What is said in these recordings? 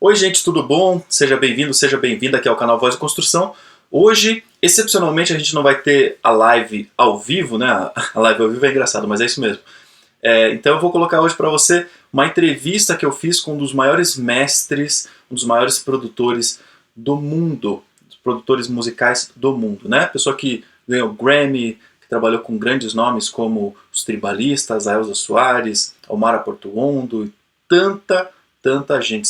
Oi gente, tudo bom? Seja bem-vindo, seja bem-vinda aqui ao canal Voz de Construção. Hoje, excepcionalmente, a gente não vai ter a live ao vivo, né? A live ao vivo é engraçado, mas é isso mesmo. Então eu vou colocar hoje para você uma entrevista que eu fiz com um dos maiores mestres, um dos maiores produtores do mundo, produtores musicais do mundo, né? Pessoa que ganhou Grammy, que trabalhou com grandes nomes como os Tribalistas, a Elza Soares, a Omara Portuondo e tanta gente.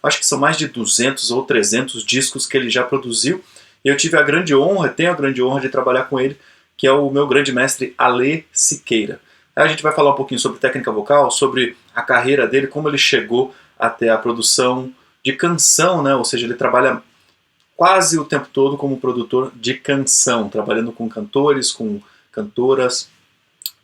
Acho que são mais de 200 ou 300 discos que ele já produziu. E eu tive a grande honra, tenho a grande honra de trabalhar com ele, que é o meu grande mestre Alê Siqueira. Aí a gente vai falar um pouquinho sobre técnica vocal, sobre a carreira dele, como ele chegou até a produção de canção, né? Ou seja, ele trabalha quase o tempo todo como produtor de canção, trabalhando com cantores, com cantoras,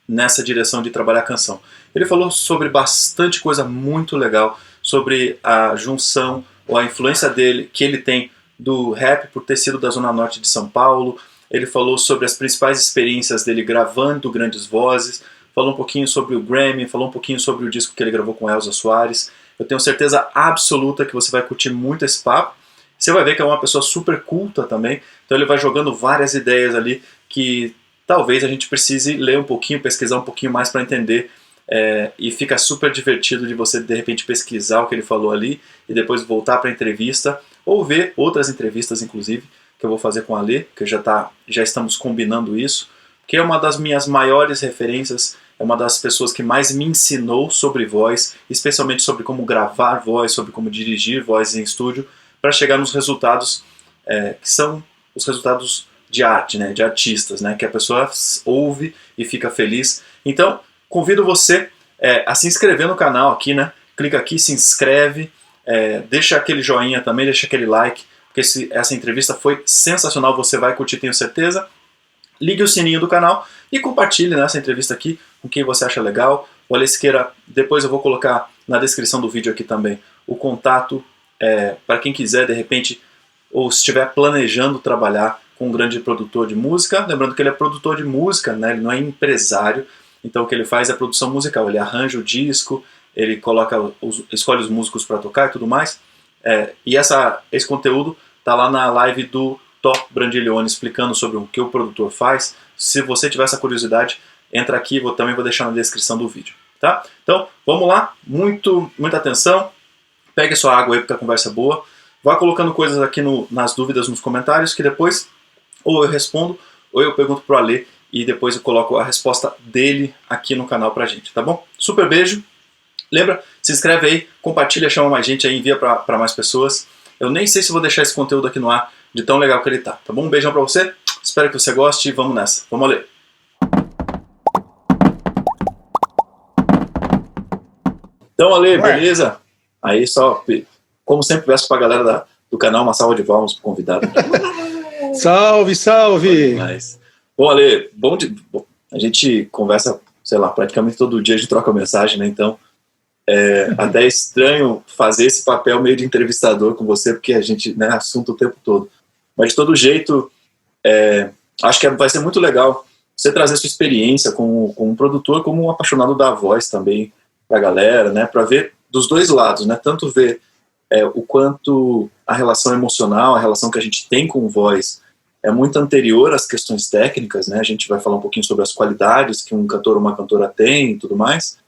nessa direção de trabalhar canção. Ele falou sobre bastante coisa muito legal, sobre a junção ou a influência dele, que ele tem do rap por ter sido da Zona Norte de São Paulo. Ele falou sobre as principais experiências dele gravando grandes vozes, falou um pouquinho sobre o Grammy, falou um pouquinho sobre o disco que ele gravou com Elza Soares. Eu tenho certeza absoluta que você vai curtir muito esse papo. Você vai ver que é uma pessoa super culta também, então ele vai jogando várias ideias ali que talvez a gente precise ler um pouquinho, pesquisar um pouquinho mais para entender, e fica super divertido de você de repente pesquisar o que ele falou ali e depois voltar para a entrevista ou ver outras entrevistas inclusive que eu vou fazer com a Alê, que já estamos combinando isso, que é uma das minhas maiores referências, é uma das pessoas que mais me ensinou sobre voz, especialmente sobre como gravar voz, sobre como dirigir voz em estúdio, para chegar nos resultados que são os resultados de arte, né, de artistas, né, que a pessoa ouve e fica feliz. Então, convido você a se inscrever no canal aqui, né, clica aqui, se inscreve, deixa aquele joinha também, deixa aquele like, porque essa entrevista foi sensacional, você vai curtir, tenho certeza. Ligue o sininho do canal e compartilhe nessa entrevista aqui com quem você acha legal. O Alê Siqueira, depois eu vou colocar na descrição do vídeo aqui também o contato para quem quiser, de repente, ou se estiver planejando trabalhar com um grande produtor de música. Lembrando que ele é produtor de música, né? Ele não é empresário, então o que ele faz é produção musical. Ele arranja o disco, ele escolhe os músicos para tocar e tudo mais. E esse conteúdo está lá na live do Tó Brandiglione explicando sobre o que o produtor faz. Se você tiver essa curiosidade, entra aqui, também vou deixar na descrição do vídeo. Tá? Então, vamos lá, muita atenção, pegue sua água aí porque a conversa é boa, vá colocando coisas aqui nas dúvidas nos comentários, que depois ou eu respondo, ou eu pergunto pro Alê, e depois eu coloco a resposta dele aqui no canal pra gente, tá bom? Super beijo, lembra, se inscreve aí, compartilha, chama mais gente aí, envia pra mais pessoas. Eu nem sei se vou deixar esse conteúdo aqui no ar, de tão legal que ele tá bom? Um beijão pra você, espero que você goste e vamos nessa. Vamos ler. Então, Ale, beleza? Aí só, como sempre, peço pra galera do canal uma salva de palmas pro convidado. Salve, salve! Bom, Ale, a gente conversa, sei lá, praticamente todo dia a gente troca mensagem, né? Então, até é estranho fazer esse papel meio de entrevistador com você, porque a gente, né, assunto o tempo todo. Mas de todo jeito, acho que vai ser muito legal você trazer sua experiência como um produtor, como um apaixonado da voz também pra galera, né? Pra ver dos dois lados, né? Tanto ver o quanto a relação emocional, a relação que a gente tem com voz é muito anterior às questões técnicas, né? A gente vai falar um pouquinho sobre as qualidades que um cantor ou uma cantora tem e tudo mais.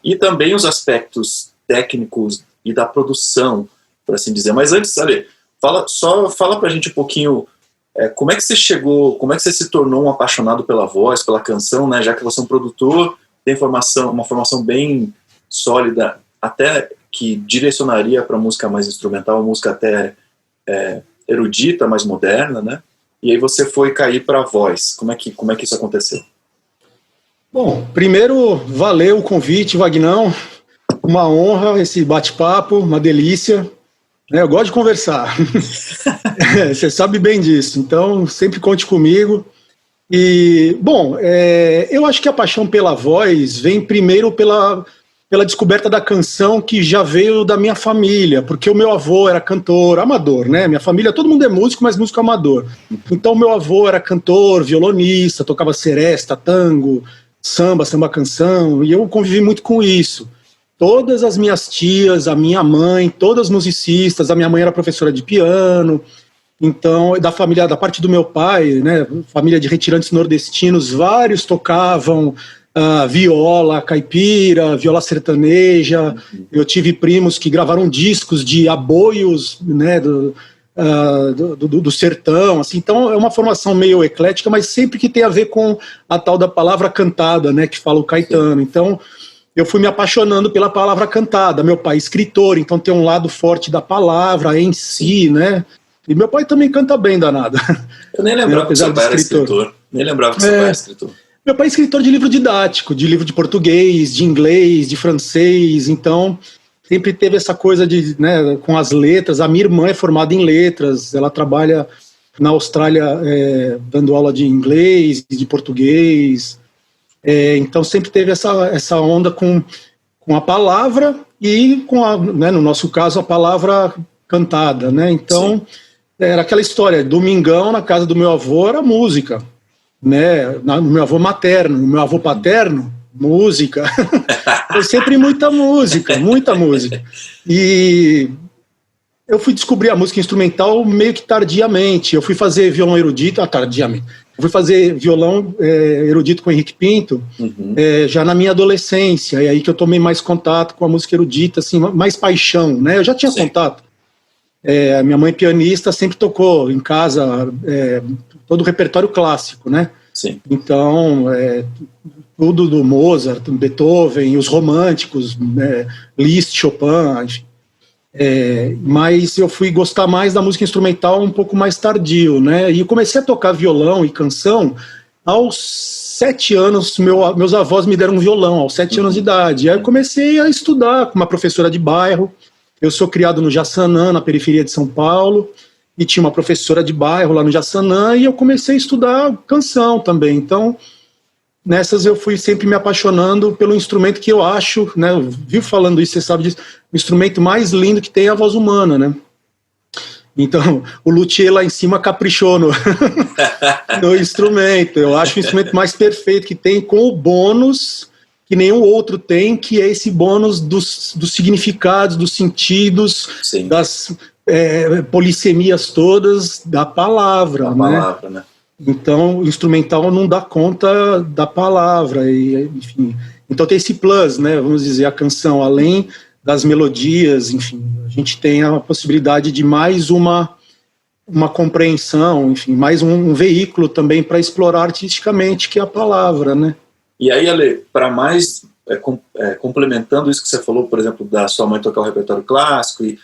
E também os aspectos técnicos e da produção, por assim dizer. Mas antes, Ale, fala pra gente um pouquinho como é que você chegou, como é que você se tornou um apaixonado pela voz, pela canção, né? Já que você é um produtor, tem uma formação bem sólida, até que direcionaria para música mais instrumental, música até erudita, mais moderna, né? E aí você foi cair para a voz. Como é que isso aconteceu? Bom, primeiro, valeu o convite, Vagnão. Uma honra esse bate-papo, uma delícia. Eu gosto de conversar. Você sabe bem disso, então sempre conte comigo. E, bom, eu acho que a paixão pela voz vem primeiro pela descoberta da canção, que já veio da minha família, porque o meu avô era cantor, amador, né? Minha família, todo mundo é músico, mas músico amador. Então meu avô era cantor, violonista, tocava seresta, tango, samba canção, e eu convivi muito com isso. todas as minhas tias, a minha mãe, todas musicistas, a minha mãe era professora de piano, então, da parte do meu pai, né, família de retirantes nordestinos, vários tocavam viola caipira, viola sertaneja. Eu tive primos que gravaram discos de aboios, né, do sertão, assim. Então é uma formação meio eclética, mas sempre que tem a ver com a tal da palavra cantada, né, que fala o Caetano. Então eu fui me apaixonando pela palavra cantada. Meu pai é escritor, então tem um lado forte da palavra em si, né? E meu pai também canta bem, danado. Eu nem lembrava que seu pai era escritor. Nem lembrava que seu pai era escritor. Meu pai é escritor de livro didático, de livro de português, de inglês, de francês, então sempre teve essa coisa de, né, com as letras. A minha irmã é formada em letras, ela trabalha na Austrália dando aula de inglês, de português, então sempre teve essa onda com a palavra e né, no nosso caso, a palavra cantada, né? Então, era aquela história, domingão na casa do meu avô era música, né? No meu avô materno, no meu avô paterno, música. Foi sempre muita música. E eu fui descobrir a música instrumental meio que tardiamente. Eu fui fazer violão erudito, tardiamente. Eu fui fazer violão erudito com o Henrique Pinto, já na minha adolescência, e aí que eu tomei mais contato com a música erudita, assim, mais paixão, né? Eu já tinha contato. A minha mãe pianista sempre tocou em casa todo o repertório clássico, né? Sim. Então, tudo do Mozart, Beethoven, os românticos, Liszt, Chopin, enfim. Mas eu fui gostar mais da música instrumental um pouco mais tardio, né? E comecei a tocar violão e canção aos 7 anos. Meus avós me deram um violão aos 7 anos de idade. Aí eu comecei a estudar com uma professora de bairro. Eu sou criado no Jaçanã, na periferia de São Paulo, e tinha uma professora de bairro lá no Jaçanã, e eu comecei a estudar canção também. Então, nessas eu fui sempre me apaixonando pelo instrumento que eu acho, né, eu vivo falando isso, você sabe disso, o instrumento mais lindo que tem é a voz humana, né? Então, o luthier lá em cima caprichou no instrumento. Eu acho o instrumento mais perfeito que tem, com o bônus que nenhum outro tem, que é esse bônus dos significados, dos sentidos, sim, das polissemias todas da palavra. Né? Então, o instrumental não dá conta da palavra, enfim. Então tem esse plus, né, vamos dizer, a canção, além das melodias, enfim, a gente tem a possibilidade de mais uma compreensão, enfim, mais um veículo também para explorar artisticamente, que é a palavra, né? E aí, Ale, para mais, complementando isso que você falou, por exemplo, da sua mãe tocar o repertório clássico e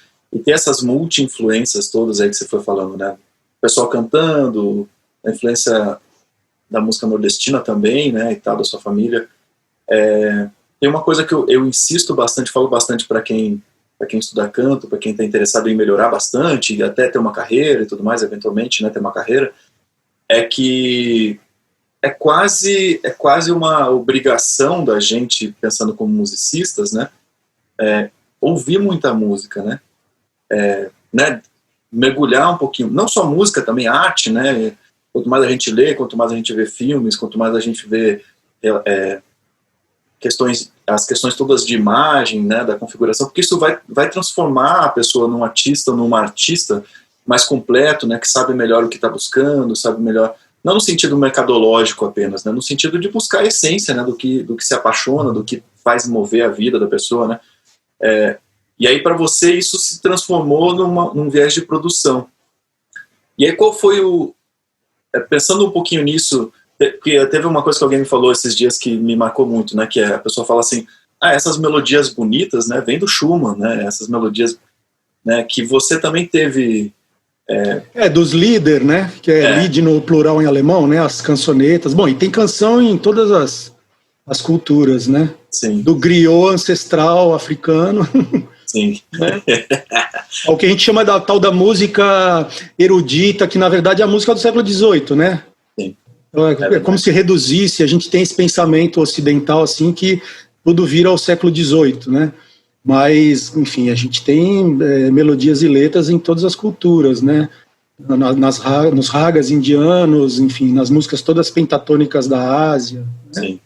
ter essas multi-influências todas aí que você foi falando, né? O pessoal cantando, a influência da música nordestina também, né, e tal, da sua família. Tem uma coisa que eu insisto bastante, falo bastante para quem estuda canto, para quem está interessado em melhorar bastante, e até ter uma carreira e tudo mais, eventualmente, né, ter uma carreira, é que é quase uma obrigação da gente, pensando como musicistas, né, ouvir muita música, né, mergulhar um pouquinho, não só música, também arte, né, quanto mais a gente lê, quanto mais a gente vê filmes, quanto mais a gente vê as questões todas de imagem, né, da configuração, porque isso vai transformar a pessoa num artista, numa artista mais completo, né, que sabe melhor o que está buscando, sabe melhor, não no sentido mercadológico apenas, né, no sentido de buscar a essência, né, do que se apaixona, do que faz mover a vida da pessoa, né. E aí, para você, isso se transformou num viés de produção. E aí, qual foi pensando um pouquinho nisso, porque teve uma coisa que alguém me falou esses dias que me marcou muito, né, que a pessoa fala assim, essas melodias bonitas, né, vem do Schumann, né, essas melodias, né, que você também teve... dos Lieder, né, que é Lied no plural em alemão, né, as cançonetas. Bom, e tem canção em todas as culturas, né? Sim. Do griot ancestral africano. Sim. Né? O que a gente chama da tal da música erudita, que na verdade é a música do século XVIII, né? Sim. Então, é como se reduzisse, a gente tem esse pensamento ocidental assim, que tudo vira ao século XVIII, né? Mas, enfim, a gente tem melodias e letras em todas as culturas, né? Nos ragas indianos, enfim, nas músicas todas pentatônicas da Ásia. Né? Sim.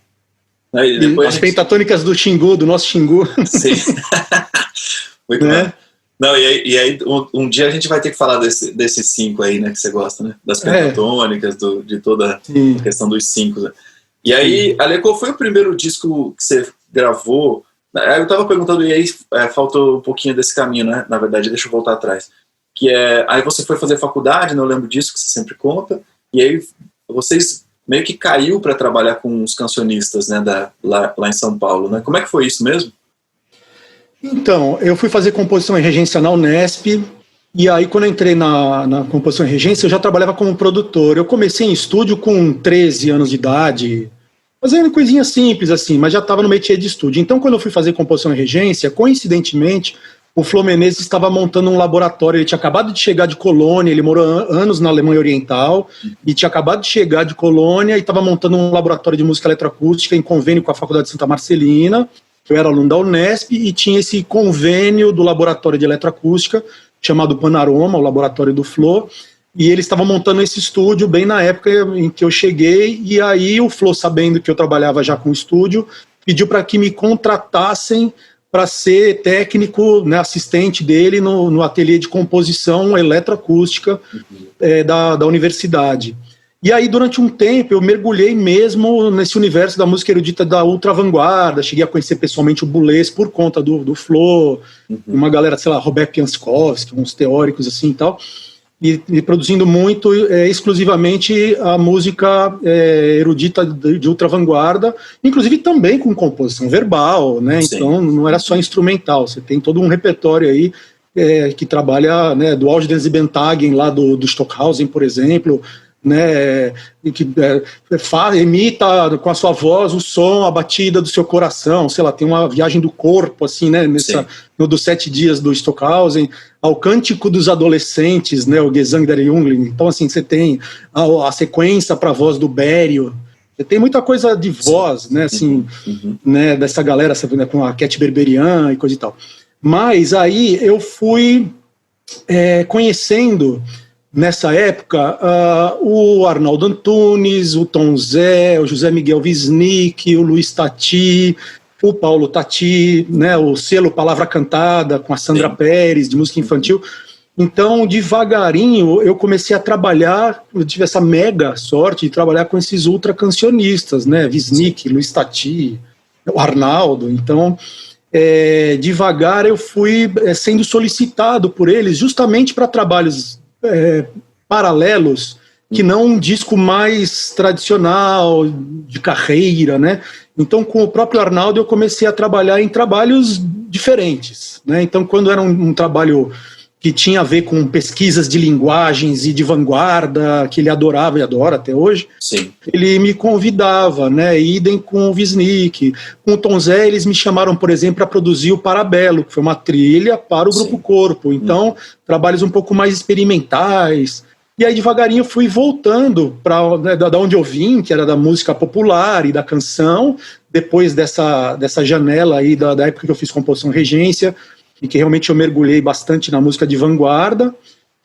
Aí depois as pentatônicas do Xingu, do nosso Xingu. Sim. Muito bom. Não, e aí um dia a gente vai ter que falar desses 5 aí, né, que você gosta, né? Das pentatônicas, de toda a questão dos 5. Né? E aí, Ale, qual foi o primeiro disco que você gravou? Eu tava perguntando, e aí faltou um pouquinho desse caminho, né? Na verdade, deixa eu voltar atrás. Que aí você foi fazer faculdade, né? Eu lembro disso, que você sempre conta, e aí vocês meio que caiu para trabalhar com os cancionistas, né, lá em São Paulo, né? Como é que foi isso mesmo? Então, eu fui fazer composição e regência na Unesp, e aí quando eu entrei na composição e regência, eu já trabalhava como produtor. Eu comecei em estúdio com 13 anos de idade, fazendo coisinhas simples assim, mas já estava no métier de estúdio. Então, quando eu fui fazer composição e regência, coincidentemente, o Flô Menezes estava montando um laboratório. Ele tinha acabado de chegar de Colônia, ele morou anos na Alemanha Oriental, e tinha acabado de chegar de Colônia e estava montando um laboratório de música eletroacústica em convênio com a Faculdade de Santa Marcelina. Eu era aluno da Unesp e tinha esse convênio do laboratório de eletroacústica, chamado Panaroma, o laboratório do Flô, e eles estavam montando esse estúdio bem na época em que eu cheguei, e aí o Flô, sabendo que eu trabalhava já com o estúdio, pediu para que me contratassem para ser técnico, né, assistente dele no ateliê de composição eletroacústica da universidade. E aí, durante um tempo, eu mergulhei mesmo nesse universo da música erudita da ultra-vanguarda, cheguei a conhecer pessoalmente o Boulez por conta do Flô, uma galera, sei lá, Robert Piankowski, uns teóricos assim e tal, e produzindo muito, exclusivamente a música erudita de ultra-vanguarda, inclusive também com composição verbal, né? Então não era só instrumental, você tem todo um repertório aí que trabalha, né, do Alge Bentagen, lá do Stockhausen, por exemplo, né, que imita com a sua voz o som, a batida do seu coração, sei lá, tem uma viagem do corpo, assim, né, no dos 7 dias do Stockhausen, ao Cântico dos Adolescentes, né, o Gesang der Jungling. Então, assim, você tem a sequência para a voz do Bério, você tem muita coisa de voz, né, assim, né, dessa galera, sabe, né, com a Cat Berberian e coisa e tal. Mas aí eu fui conhecendo, nessa época, o Arnaldo Antunes, o Tom Zé, o José Miguel Wisnik, o Luiz Tati, o Paulo Tati, né, o selo Palavra Cantada, com a Sandra Pérez, de música infantil. Então, devagarinho, eu comecei a trabalhar, eu tive essa mega sorte de trabalhar com esses ultra cancionistas, né, Wisnik, Luiz Tati, o Arnaldo. Então, devagar eu fui sendo solicitado por eles justamente para trabalhos paralelos, que não um disco mais tradicional, de carreira, né? Então, com o próprio Arnaldo, eu comecei a trabalhar em trabalhos diferentes, né? Então, quando era um trabalho que tinha a ver com pesquisas de linguagens e de vanguarda, que ele adorava e adora até hoje, ele me convidava, né? Idem com o Wisnik. Com o Tom Zé, eles me chamaram, por exemplo, para produzir o Parabelo, que foi uma trilha para o Grupo Corpo. Então, trabalhos um pouco mais experimentais. E aí, devagarinho, fui voltando para, né, da onde eu vim, que era da música popular e da canção, depois dessa janela aí da época que eu fiz composição regência, e que realmente eu mergulhei bastante na música de vanguarda,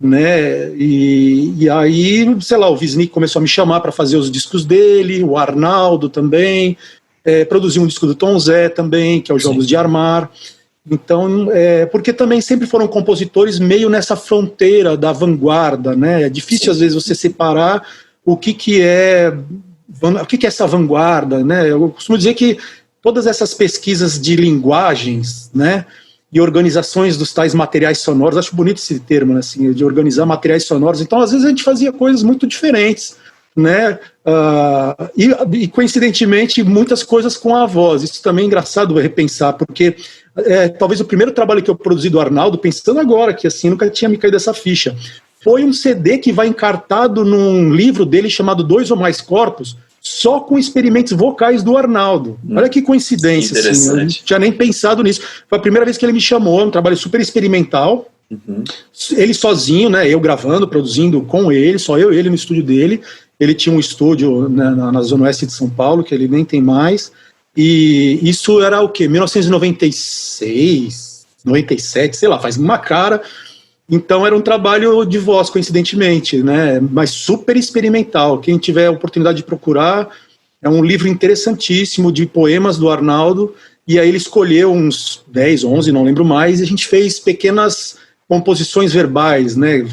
né, e aí, sei lá, o Wisnik começou a me chamar para fazer os discos dele, o Arnaldo também, produzi um disco do Tom Zé também, que é os Jogos de Armar. Então, porque também sempre foram compositores meio nessa fronteira da vanguarda, né, é difícil às vezes você separar o que é essa vanguarda, né, eu costumo dizer que todas essas pesquisas de linguagens, né, e organizações dos tais materiais sonoros, acho bonito esse termo, né, assim, de organizar materiais sonoros. Então, às vezes a gente fazia coisas muito diferentes, né, e coincidentemente muitas coisas com a voz. Isso também é engraçado repensar, porque talvez o primeiro trabalho que eu produzi do Arnaldo, pensando agora, que assim, nunca tinha me caído essa ficha, foi um CD que vai encartado num livro dele chamado Dois ou Mais Corpos, só com experimentos vocais do Arnaldo. Olha que coincidência, assim, eu não tinha nem pensado nisso. Foi a primeira vez que ele me chamou, um trabalho super experimental, ele sozinho, né, eu gravando, produzindo com ele, só eu e ele no estúdio dele. Ele tinha um estúdio, né, na Zona Oeste de São Paulo, que ele nem tem mais, e isso era o quê? 1996, 97, sei lá, faz uma cara. Então era um trabalho de voz, coincidentemente, né, mas super experimental. Quem tiver a oportunidade de procurar, É um livro interessantíssimo de poemas do Arnaldo, e aí ele escolheu uns 10, 11, não lembro mais, e a gente fez pequenas composições verbais, né,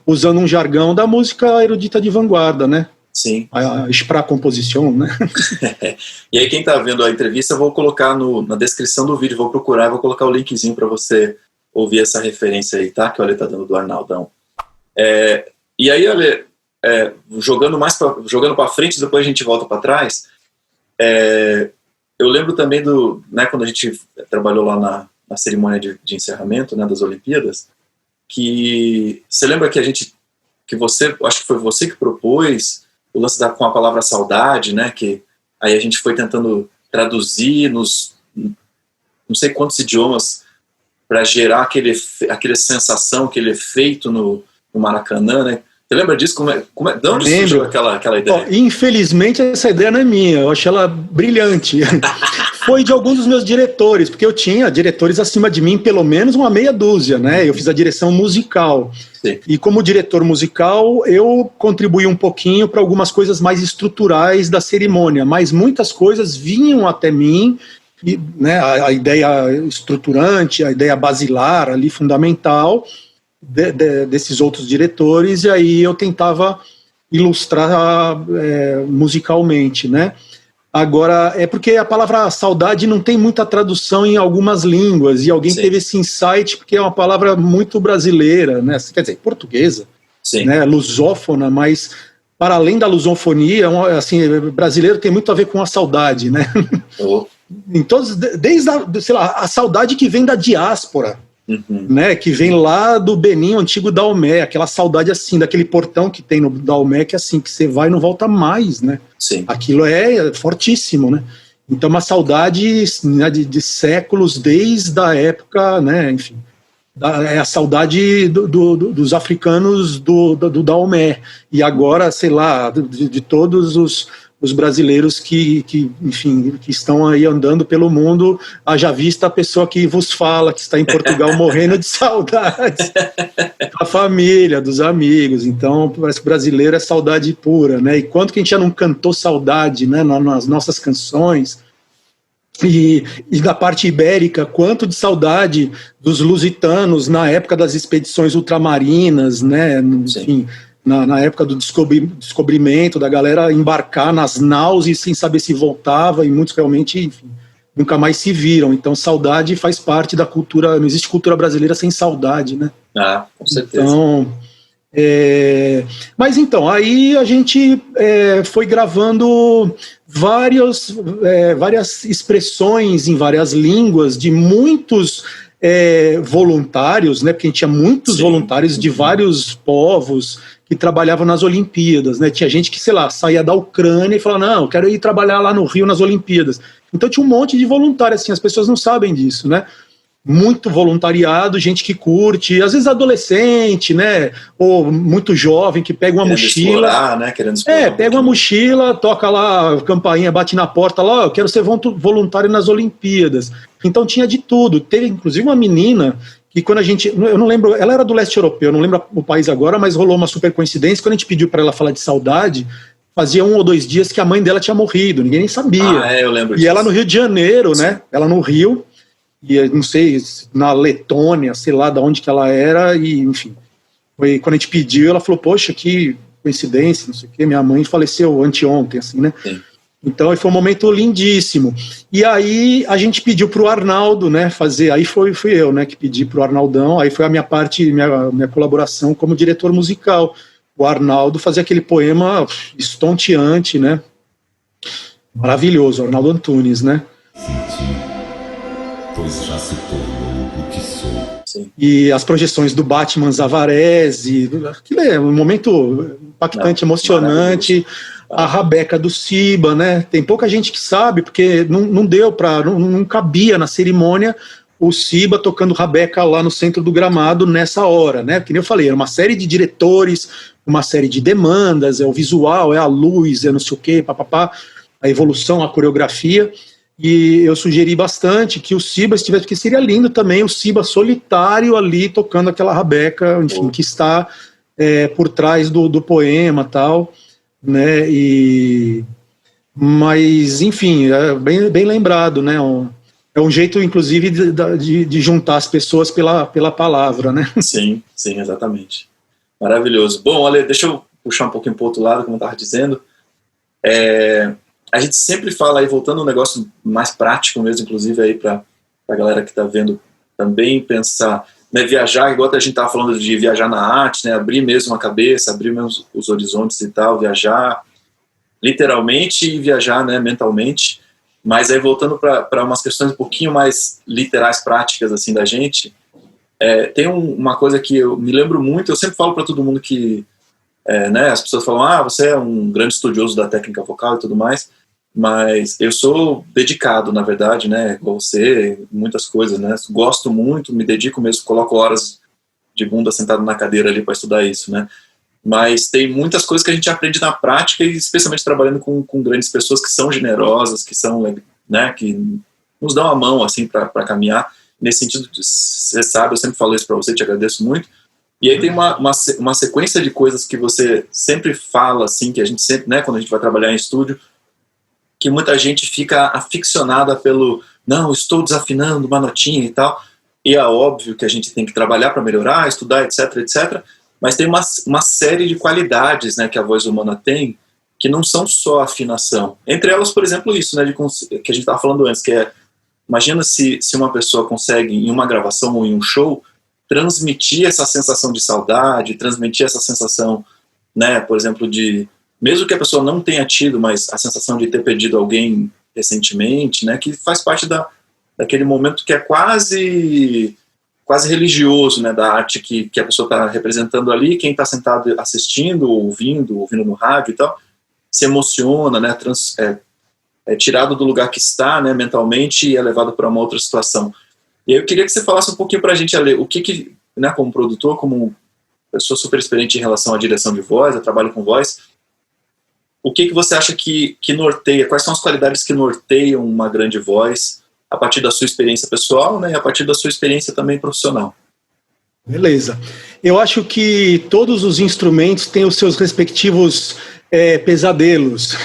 usando um jargão da música erudita de vanguarda, né? Sim. A Sprachkomposition, né? E aí quem está vendo a entrevista, eu vou colocar na descrição do vídeo, vou procurar, vou colocar o linkzinho para você ouvir essa referência aí, tá? Que o Ale tá dando do Arnaldão. E aí, Ale, jogando para frente, depois a gente volta para trás. Eu lembro também quando a gente trabalhou lá na cerimônia de encerramento, né, das Olimpíadas, que você lembra que você, acho que foi você que propôs o lance com a palavra saudade, né, que aí a gente foi tentando traduzir nos não sei quantos idiomas para gerar aquele sensação, aquele efeito no Maracanã, né? Você lembra disso? De onde surgiu aquela ideia? Infelizmente essa ideia não é minha, eu acho ela brilhante. Foi de alguns dos meus diretores, porque eu tinha diretores acima de mim, pelo menos uma meia dúzia, né? Eu fiz a direção musical. Sim. E como diretor musical, eu contribuí um pouquinho para algumas coisas mais estruturais da cerimônia, mas muitas coisas vinham até mim, e, né, a ideia estruturante, a ideia basilar ali, fundamental, desses outros diretores, e aí eu tentava ilustrar musicalmente, né? Agora, é porque a palavra saudade não tem muita tradução em algumas línguas, e alguém teve esse insight, porque é uma palavra muito brasileira, né? Quer dizer, portuguesa, né? Lusófona, mas para além da lusofonia, assim, brasileiro tem muito a ver com a saudade, né? Oh. Desde a saudade que vem da diáspora, né, que vem lá do Benin, antigo Daomé, aquela saudade assim, daquele portão que tem no Daomé, que assim, que você vai e não volta mais, né? Sim. Aquilo é fortíssimo, né? Então uma saudade, né, de séculos, desde a época, né, enfim, é a saudade dos africanos do Daomé, e agora, sei lá, de todos os brasileiros que estão aí andando pelo mundo, haja vista a pessoa que vos fala, que está em Portugal morrendo de saudade da família, dos amigos. Então parece que o brasileiro é saudade pura, né? E quanto que a gente já não cantou saudade, né, nas nossas canções, e da parte ibérica, quanto de saudade dos lusitanos na época das expedições ultramarinas, né? Enfim, na época do descobrimento, da galera embarcar nas naus e sem saber se voltava, e muitos realmente, enfim, nunca mais se viram. Então, saudade faz parte da cultura, não existe cultura brasileira sem saudade, né? Ah, com certeza. Então, mas então, aí a gente foi gravando várias expressões em várias línguas de muitos voluntários, né? Porque a gente tinha muitos voluntários de vários povos que trabalhavam nas Olimpíadas, né? Tinha gente que, sei lá, saía da Ucrânia e falava, não, eu quero ir trabalhar lá no Rio nas Olimpíadas. Então tinha um monte de voluntários, assim, as pessoas não sabem disso, né? Muito voluntariado, gente que curte, às vezes adolescente, né? Ou muito jovem, que pega uma mochila. Querendo explorar, pega uma mochila, toca lá, campainha, bate na porta lá, eu quero ser voluntário nas Olimpíadas. Então tinha de tudo. Teve, inclusive, uma menina que quando eu não lembro, ela era do leste europeu, eu não lembro o país agora, mas rolou uma super coincidência, quando a gente pediu para ela falar de saudade, fazia 1 ou 2 dias que a mãe dela tinha morrido, ninguém nem sabia. Eu lembro disso. E ela no Rio de Janeiro, né, ela no Rio, e não sei, na Letônia, sei lá de onde que ela era, e enfim, foi quando a gente pediu, ela falou, poxa, que coincidência, não sei o quê, minha mãe faleceu anteontem, assim, né. Sim. Então foi um momento lindíssimo. E aí a gente pediu para o Arnaldo, né, fazer, aí fui eu, né, que pedi para o Arnaldão, aí foi a minha parte, minha colaboração como diretor musical. O Arnaldo fazia aquele poema estonteante, né, maravilhoso, Arnaldo Antunes, né. Pois já se tornou o que sou. Sim. E as projeções do Batman Zavarese, aquilo é um momento impactante, emocionante. A rabeca do Siba, né? Tem pouca gente que sabe, porque não deu para, não cabia na cerimônia o Siba tocando rabeca lá no centro do gramado nessa hora, né? Porque nem eu falei, era uma série de diretores, uma série de demandas, é o visual, é a luz, é não sei o quê, papapá, a evolução, a coreografia. E eu sugeri bastante que o Siba estivesse, porque seria lindo também o Siba solitário ali tocando aquela rabeca, enfim, que está por trás do poema e tal, né, e Mas, enfim, é bem lembrado, né? É um jeito, inclusive, de juntar as pessoas pela palavra, né? Sim, sim, exatamente. Maravilhoso. Bom, Ale, deixa eu puxar um pouquinho para o outro lado, como eu estava dizendo. A gente sempre fala aí, voltando um negócio mais prático mesmo, inclusive aí para a galera que está vendo também pensar, né, viajar, igual a gente estava falando de viajar na arte, né, abrir mesmo a cabeça, abrir mesmo os horizontes e tal, viajar literalmente e viajar, né, mentalmente. Mas aí voltando para umas questões um pouquinho mais literais, práticas assim da gente, tem uma coisa que eu me lembro muito, eu sempre falo para todo mundo que né, as pessoas falam, você é um grande estudioso da técnica vocal e tudo mais, mas eu sou dedicado, na verdade, né, igual você, muitas coisas, né, gosto muito, me dedico mesmo, coloco horas de bunda sentado na cadeira ali para estudar isso, né, mas tem muitas coisas que a gente aprende na prática, e especialmente trabalhando com grandes pessoas que são generosas, que são, né, que nos dão a mão, assim, para caminhar. Nesse sentido, você sabe, eu sempre falo isso para você, te agradeço muito. E aí tem uma sequência de coisas que você sempre fala, assim, que a gente sempre, né, quando a gente vai trabalhar em estúdio, que muita gente fica aficionada pelo, não, estou desafinando uma notinha e tal, e é óbvio que a gente tem que trabalhar para melhorar, estudar, etc, etc, mas tem uma série de qualidades, né, que a voz humana tem, que não são só afinação. Entre elas, por exemplo, isso, né, que a gente estava falando antes, que é, imagina se uma pessoa consegue, em uma gravação ou em um show, transmitir essa sensação de saudade, transmitir essa sensação, né, por exemplo, de, mesmo que a pessoa não tenha tido, mas a sensação de ter perdido alguém recentemente, né, que faz parte daquele momento que é quase religioso, né, da arte que a pessoa está representando ali, quem está sentado assistindo, ouvindo no rádio e tal, se emociona, né, é tirado do lugar que está, né, mentalmente, e é levado para uma outra situação. E aí eu queria que você falasse um pouquinho para a gente, Ale, o que, né, como produtor, como pessoa super experiente em relação à direção de voz, a trabalho com voz, o que você acha que norteia, quais são as qualidades que norteiam uma grande voz a partir da sua experiência pessoal, né, e a partir da sua experiência também profissional? Beleza. Eu acho que todos os instrumentos têm os seus respectivos pesadelos,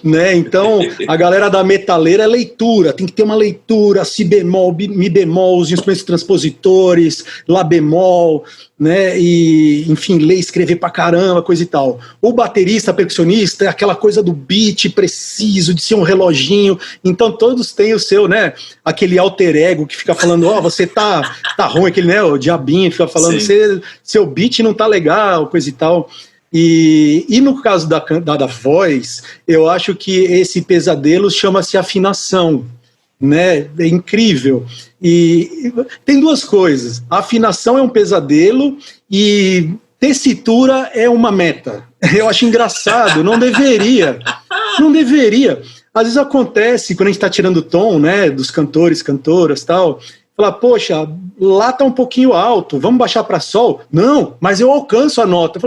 né? Então, a galera da metaleira é leitura, tem que ter uma leitura, si bemol, mi bemol, os instrumentos transpositores, lá bemol, né? E, enfim, ler, escrever pra caramba, coisa e tal. O baterista, percussionista, é aquela coisa do beat preciso, de ser um reloginho. Então, todos têm o seu, né? Aquele alter ego que fica falando, você tá ruim, aquele, né? O diabinho fica falando, seu beat não tá legal, coisa e tal. E no caso da voz, eu acho que esse pesadelo chama-se afinação, né? É incrível. E tem duas coisas. A afinação é um pesadelo e tessitura é uma meta. Eu acho engraçado, não deveria. Não deveria. Às vezes acontece, quando a gente está tirando o tom, né, dos cantores, cantoras e tal, falar, poxa, lá está um pouquinho alto, vamos baixar para sol? Não, mas eu alcanço a nota.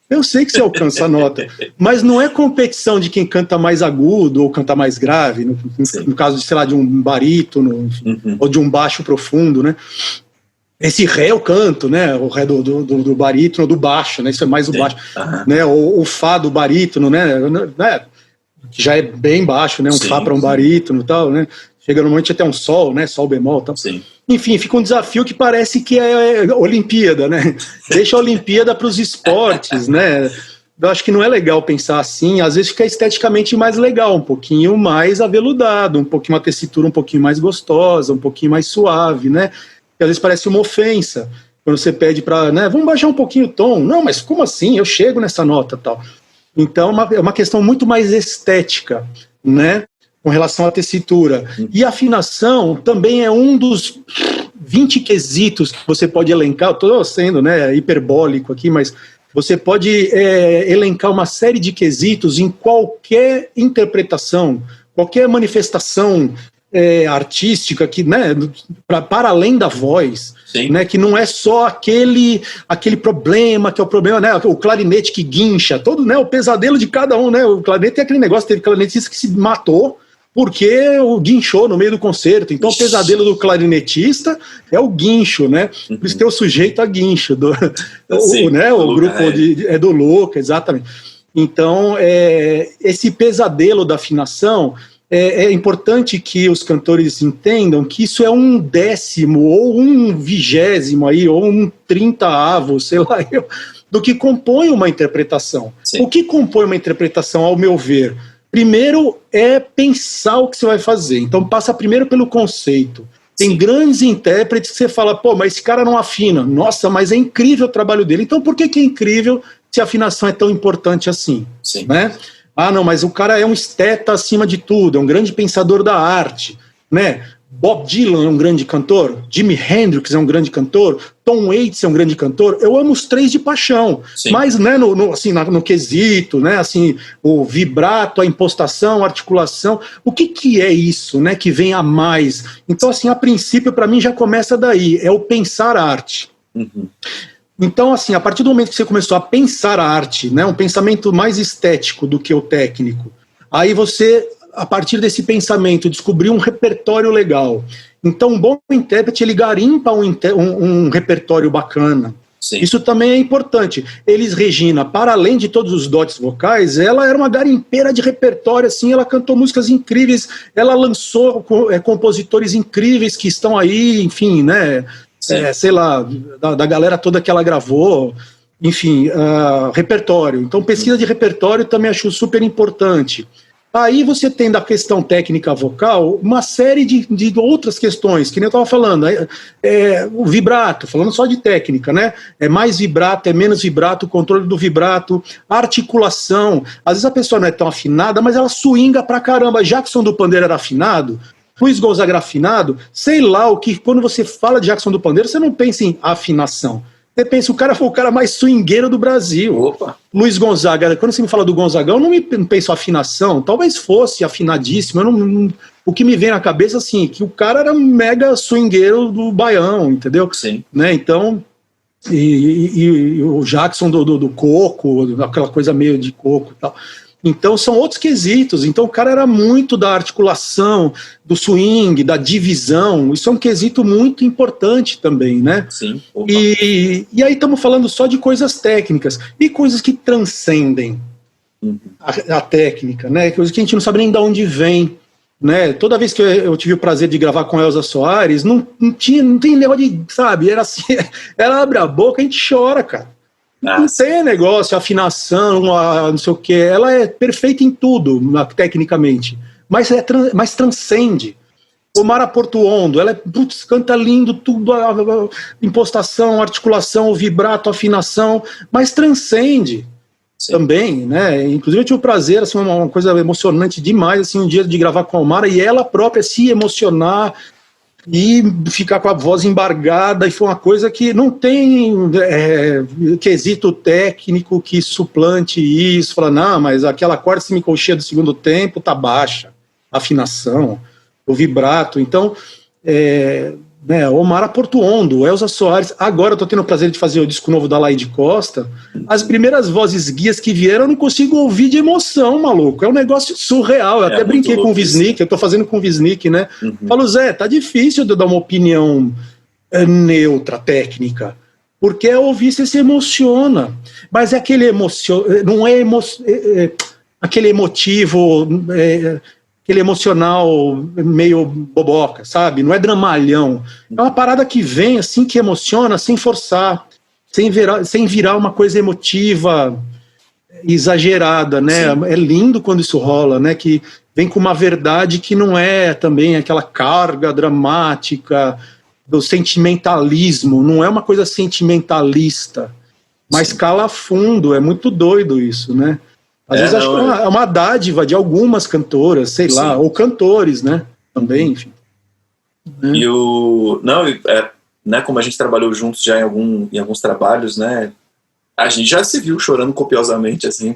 Eu sei que você alcança a nota, mas não é competição de quem canta mais agudo ou canta mais grave, no caso de, sei lá, de um barítono, ou de um baixo profundo, né? Esse ré eu canto, né? O ré do barítono, do baixo, né? Isso é mais o baixo, né? O fá do barítono, né? Que já é bem baixo, né? Um fá para um barítono e tal, né? Chega normalmente até um sol, né? Sol bemol e tal. Sim. Enfim, fica um desafio que parece que é Olimpíada, né? Deixa a Olimpíada para os esportes, né? Eu acho que não é legal pensar assim. Às vezes fica esteticamente mais legal, um pouquinho mais aveludado, um pouquinho uma tessitura um pouquinho mais gostosa, um pouquinho mais suave, né? E às vezes parece uma ofensa quando você pede para, né? Vamos baixar um pouquinho o tom. Não, mas como assim? Eu chego nessa nota, tal. Então é uma questão muito mais estética, né? Com relação à tessitura. E a afinação também é um dos 20 quesitos que você pode elencar. Estou sendo, né, hiperbólico aqui, mas você pode elencar uma série de quesitos em qualquer interpretação, qualquer manifestação artística que, né, para além da voz, né, que não é só aquele problema, que é o problema, né, o clarinete que guincha, todo, né, o pesadelo de cada um, né, o clarinete tem aquele negócio, teve clarinetista que se matou porque o guinchou no meio do concerto. Então, o pesadelo do clarinetista é o guincho, né? Por isso tem o sujeito a guincho, né? O grupo do Luca, exatamente. Então, esse pesadelo da afinação, é importante que os cantores entendam que isso é 1/10 ou 1/20 aí, ou 1/30, sei lá, do que compõe uma interpretação. Sim. O que compõe uma interpretação, ao meu ver? Primeiro é pensar o que você vai fazer. Então passa primeiro pelo conceito. Tem grandes intérpretes que você fala, pô, mas esse cara não afina. Nossa, mas é incrível o trabalho dele. Então por que é incrível se a afinação é tão importante assim? Sim. Né? Ah, não, mas o cara é um esteta acima de tudo, é um grande pensador da arte, né? Bob Dylan é um grande cantor, Jimi Hendrix é um grande cantor, Tom Waits é um grande cantor. Eu amo os três de paixão. Sim. Mas, né, no quesito, né, assim, o vibrato, a impostação, a articulação, o que é isso, né, que vem a mais? Então, assim, a princípio, para mim, já começa daí, é o pensar a arte. Uhum. Então, assim, a partir do momento que você começou a pensar a arte, né, um pensamento mais estético do que o técnico, aí você, a partir desse pensamento, descobriu um repertório legal. Então, um bom intérprete, ele garimpa um repertório bacana. Sim. Isso também é importante. Elis Regina, para além de todos os dotes vocais, ela era uma garimpeira de repertório, assim, ela cantou músicas incríveis, ela lançou compositores incríveis que estão aí, enfim, né, sei lá, da galera toda que ela gravou, enfim, repertório. Então, pesquisa de repertório também acho super importante. Aí você tem da questão técnica vocal uma série de outras questões, que nem eu estava falando, o vibrato, falando só de técnica, né? É mais vibrato, é menos vibrato, o controle do vibrato, a articulação. Às vezes a pessoa não é tão afinada, mas ela swinga pra caramba. Jackson do Pandeiro era afinado, Luiz Gonzaga era afinado, sei lá o que, quando você fala de Jackson do Pandeiro, você não pensa em afinação. Você pensa, o cara foi o cara mais swingueiro do Brasil. Opa. Luiz Gonzaga, quando você me fala do Gonzagão, eu não penso afinação, talvez fosse afinadíssimo, o que me vem na cabeça, assim, que o cara era um mega swingueiro do Baião, entendeu? Sim. Né, então, e o Jackson do coco, aquela coisa meio de coco e tal. Então são outros quesitos. Então o cara era muito da articulação, do swing, da divisão. Isso é um quesito muito importante também, né? Sim. E aí estamos falando só de coisas técnicas e coisas que transcendem a técnica, né? Coisas que a gente não sabe nem de onde vem, né? Toda vez que eu tive o prazer de gravar com a Elza Soares, não tem negócio de, sabe? Era assim, ela abre a boca, a gente chora, cara. Não tem negócio, afinação, não sei o que. Ela é perfeita em tudo, tecnicamente, mas transcende. O Mara Portuondo, ela canta lindo, tudo, a impostação, a articulação, o vibrato, a afinação, mas transcende. Sim. Também, né? Inclusive eu tive o prazer, assim, uma coisa emocionante demais, assim, um dia de gravar com a Mara e ela própria se emocionar e ficar com a voz embargada, e foi uma coisa que não tem quesito técnico que suplante isso, fala, não, mas aquela corda semicolcheia do segundo tempo tá baixa, a afinação, o vibrato, então, Omara Portuondo, Elza Soares, agora eu tô tendo o prazer de fazer o disco novo da Laide Costa, as primeiras vozes guias que vieram eu não consigo ouvir de emoção, maluco, é um negócio surreal, eu até brinquei com o Wisnik, eu tô fazendo com o Wisnik, né, falo, Zé, tá difícil de eu dar uma opinião neutra, técnica, porque ao ouvir você se emociona, mas é aquele não é aquele emotivo, aquele emocional meio boboca, sabe? Não é dramalhão. É uma parada que vem assim, que emociona, sem forçar, sem virar uma coisa emotiva exagerada, né? Sim. É lindo quando isso rola, né? Que vem com uma verdade que não é também aquela carga dramática do sentimentalismo, não é uma coisa sentimentalista, mas sim, cala fundo, é muito doido isso, né? Às vezes acho que é uma dádiva de algumas cantoras, sei lá, ou cantores, né? Também, enfim. E né, como a gente trabalhou juntos já em alguns trabalhos, né? A gente já se viu chorando copiosamente, assim.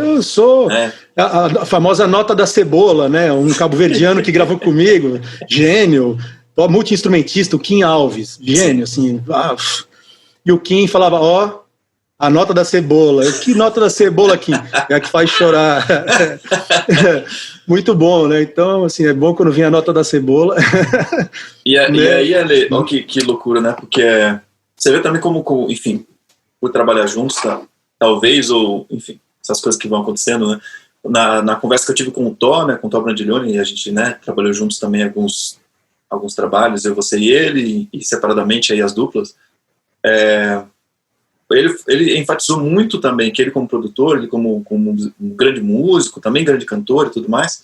Eu sou a famosa nota da cebola, né? Um cabo-verdiano que gravou comigo, gênio, multi-instrumentista, o Kim Alves, gênio, assim. E o Kim falava, a nota da cebola. Que nota da cebola, Kim? É a que faz chorar. Muito bom, né? Então, assim, é bom quando vem a nota da cebola. E aí, Ale, olha que loucura, né? Porque você vê também como, enfim, por trabalhar juntos, talvez, ou, enfim, essas coisas que vão acontecendo, né? Na conversa que eu tive com o Thó, né, com o Thó Brandiglione, e a gente, né, trabalhou juntos também alguns trabalhos, eu, você e ele, e separadamente aí as duplas, ele enfatizou muito também que ele como produtor, ele como um grande músico, também grande cantor e tudo mais,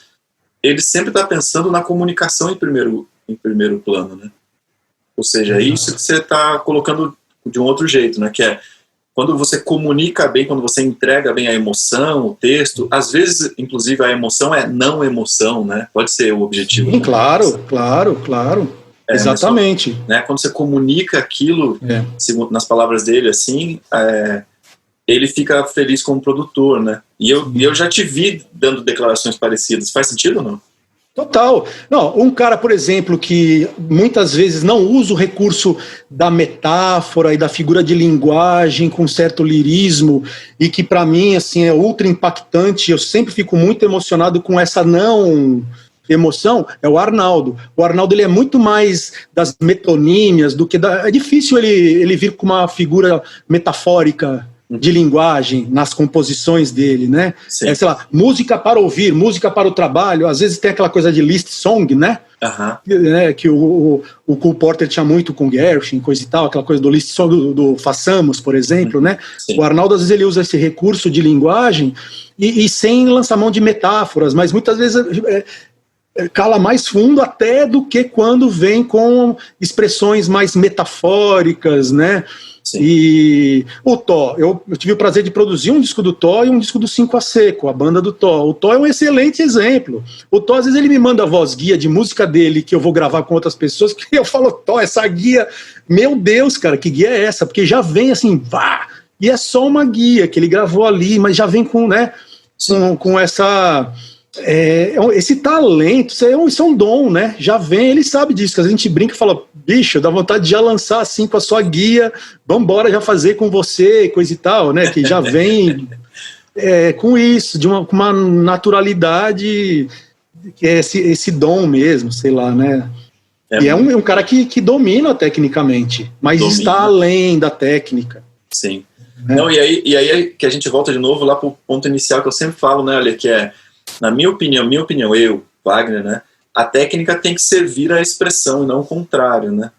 ele sempre está pensando na comunicação em primeiro plano, né? Ou seja, é isso que você está colocando de um outro jeito, né? Que é quando você comunica bem, quando você entrega bem a emoção, o texto, às vezes, inclusive, a emoção é não emoção, né? Pode ser o objetivo. Sim, claro. Exatamente. Né? Quando você comunica aquilo, segundo, nas palavras dele, assim, ele fica feliz como produtor, né? E eu já te vi dando declarações parecidas. Faz sentido ou não? Total. Não, um cara, por exemplo, que muitas vezes não usa o recurso da metáfora e da figura de linguagem com certo lirismo e que para mim assim é ultra impactante, eu sempre fico muito emocionado com essa não emoção, é o Arnaldo. O Arnaldo ele é muito mais das metonímias do que é difícil ele vir com uma figura metafórica de linguagem nas composições dele, né? Sei lá, música para ouvir, música para o trabalho, às vezes tem aquela coisa de list song, né? Que o Cole Porter tinha muito com Gershwin, coisa e tal, aquela coisa do list song do Façamos, por exemplo, né? Sim. O Arnaldo, às vezes, ele usa esse recurso de linguagem e sem lançar mão de metáforas, mas muitas vezes cala mais fundo até do que quando vem com expressões mais metafóricas, né? Sim. E o Thó, eu tive o prazer de produzir um disco do Thó e um disco do 5 a Seco, a banda do Thó. O Thó é um excelente exemplo. O Thó, às vezes, ele me manda a voz guia de música dele que eu vou gravar com outras pessoas, que eu falo, Thó, essa guia, meu Deus, cara, que guia é essa? Porque já vem assim, vá, e é só uma guia que ele gravou ali, mas já vem com, né, com essa... esse talento, isso é um dom, né? Já vem, ele sabe disso, que a gente brinca e fala, bicho, dá vontade de já lançar assim com a sua guia, vambora já fazer com você, coisa e tal, né? Que já vem com isso, com uma naturalidade, que é esse dom mesmo, sei lá, né? E é um cara que domina tecnicamente, mas está além da técnica. Sim. Não, e aí que a gente volta de novo lá pro ponto inicial que eu sempre falo, né, olha, que é, na minha opinião, eu, Wagner, né, a técnica tem que servir à expressão e não o contrário, né,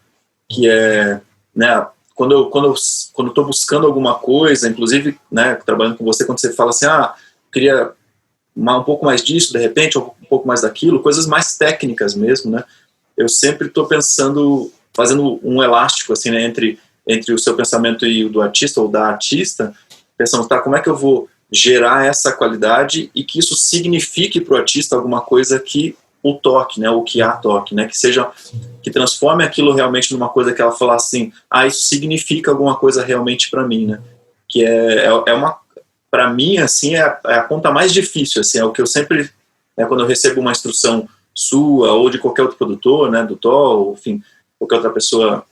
que é, né, quando eu estou buscando alguma coisa, inclusive, né, trabalhando com você, quando você fala assim, queria um pouco mais disso, de repente, ou um pouco mais daquilo, coisas mais técnicas mesmo, né, eu sempre estou pensando, fazendo um elástico, assim, né, entre o seu pensamento e o do artista, ou da artista, pensando, tá, como é que eu vou gerar essa qualidade e que isso signifique para o artista alguma coisa que o toque, né, ou que a toque, né, que transforme aquilo realmente numa coisa que ela fala assim, isso significa alguma coisa realmente para mim, né, que para mim, assim, é a conta mais difícil, assim, é o que eu sempre, né, quando eu recebo uma instrução sua ou de qualquer outro produtor, né, do Thó, ou enfim, qualquer outra pessoa,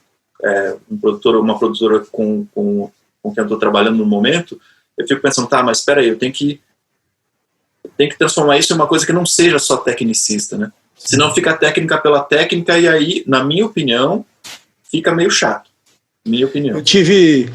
um produtor ou uma produtora com quem eu estou trabalhando no momento, eu fico pensando, mas espera aí, eu tenho que transformar isso em uma coisa que não seja só tecnicista, né? Senão fica técnica pela técnica e aí, na minha opinião, fica meio chato. Minha opinião. Eu tive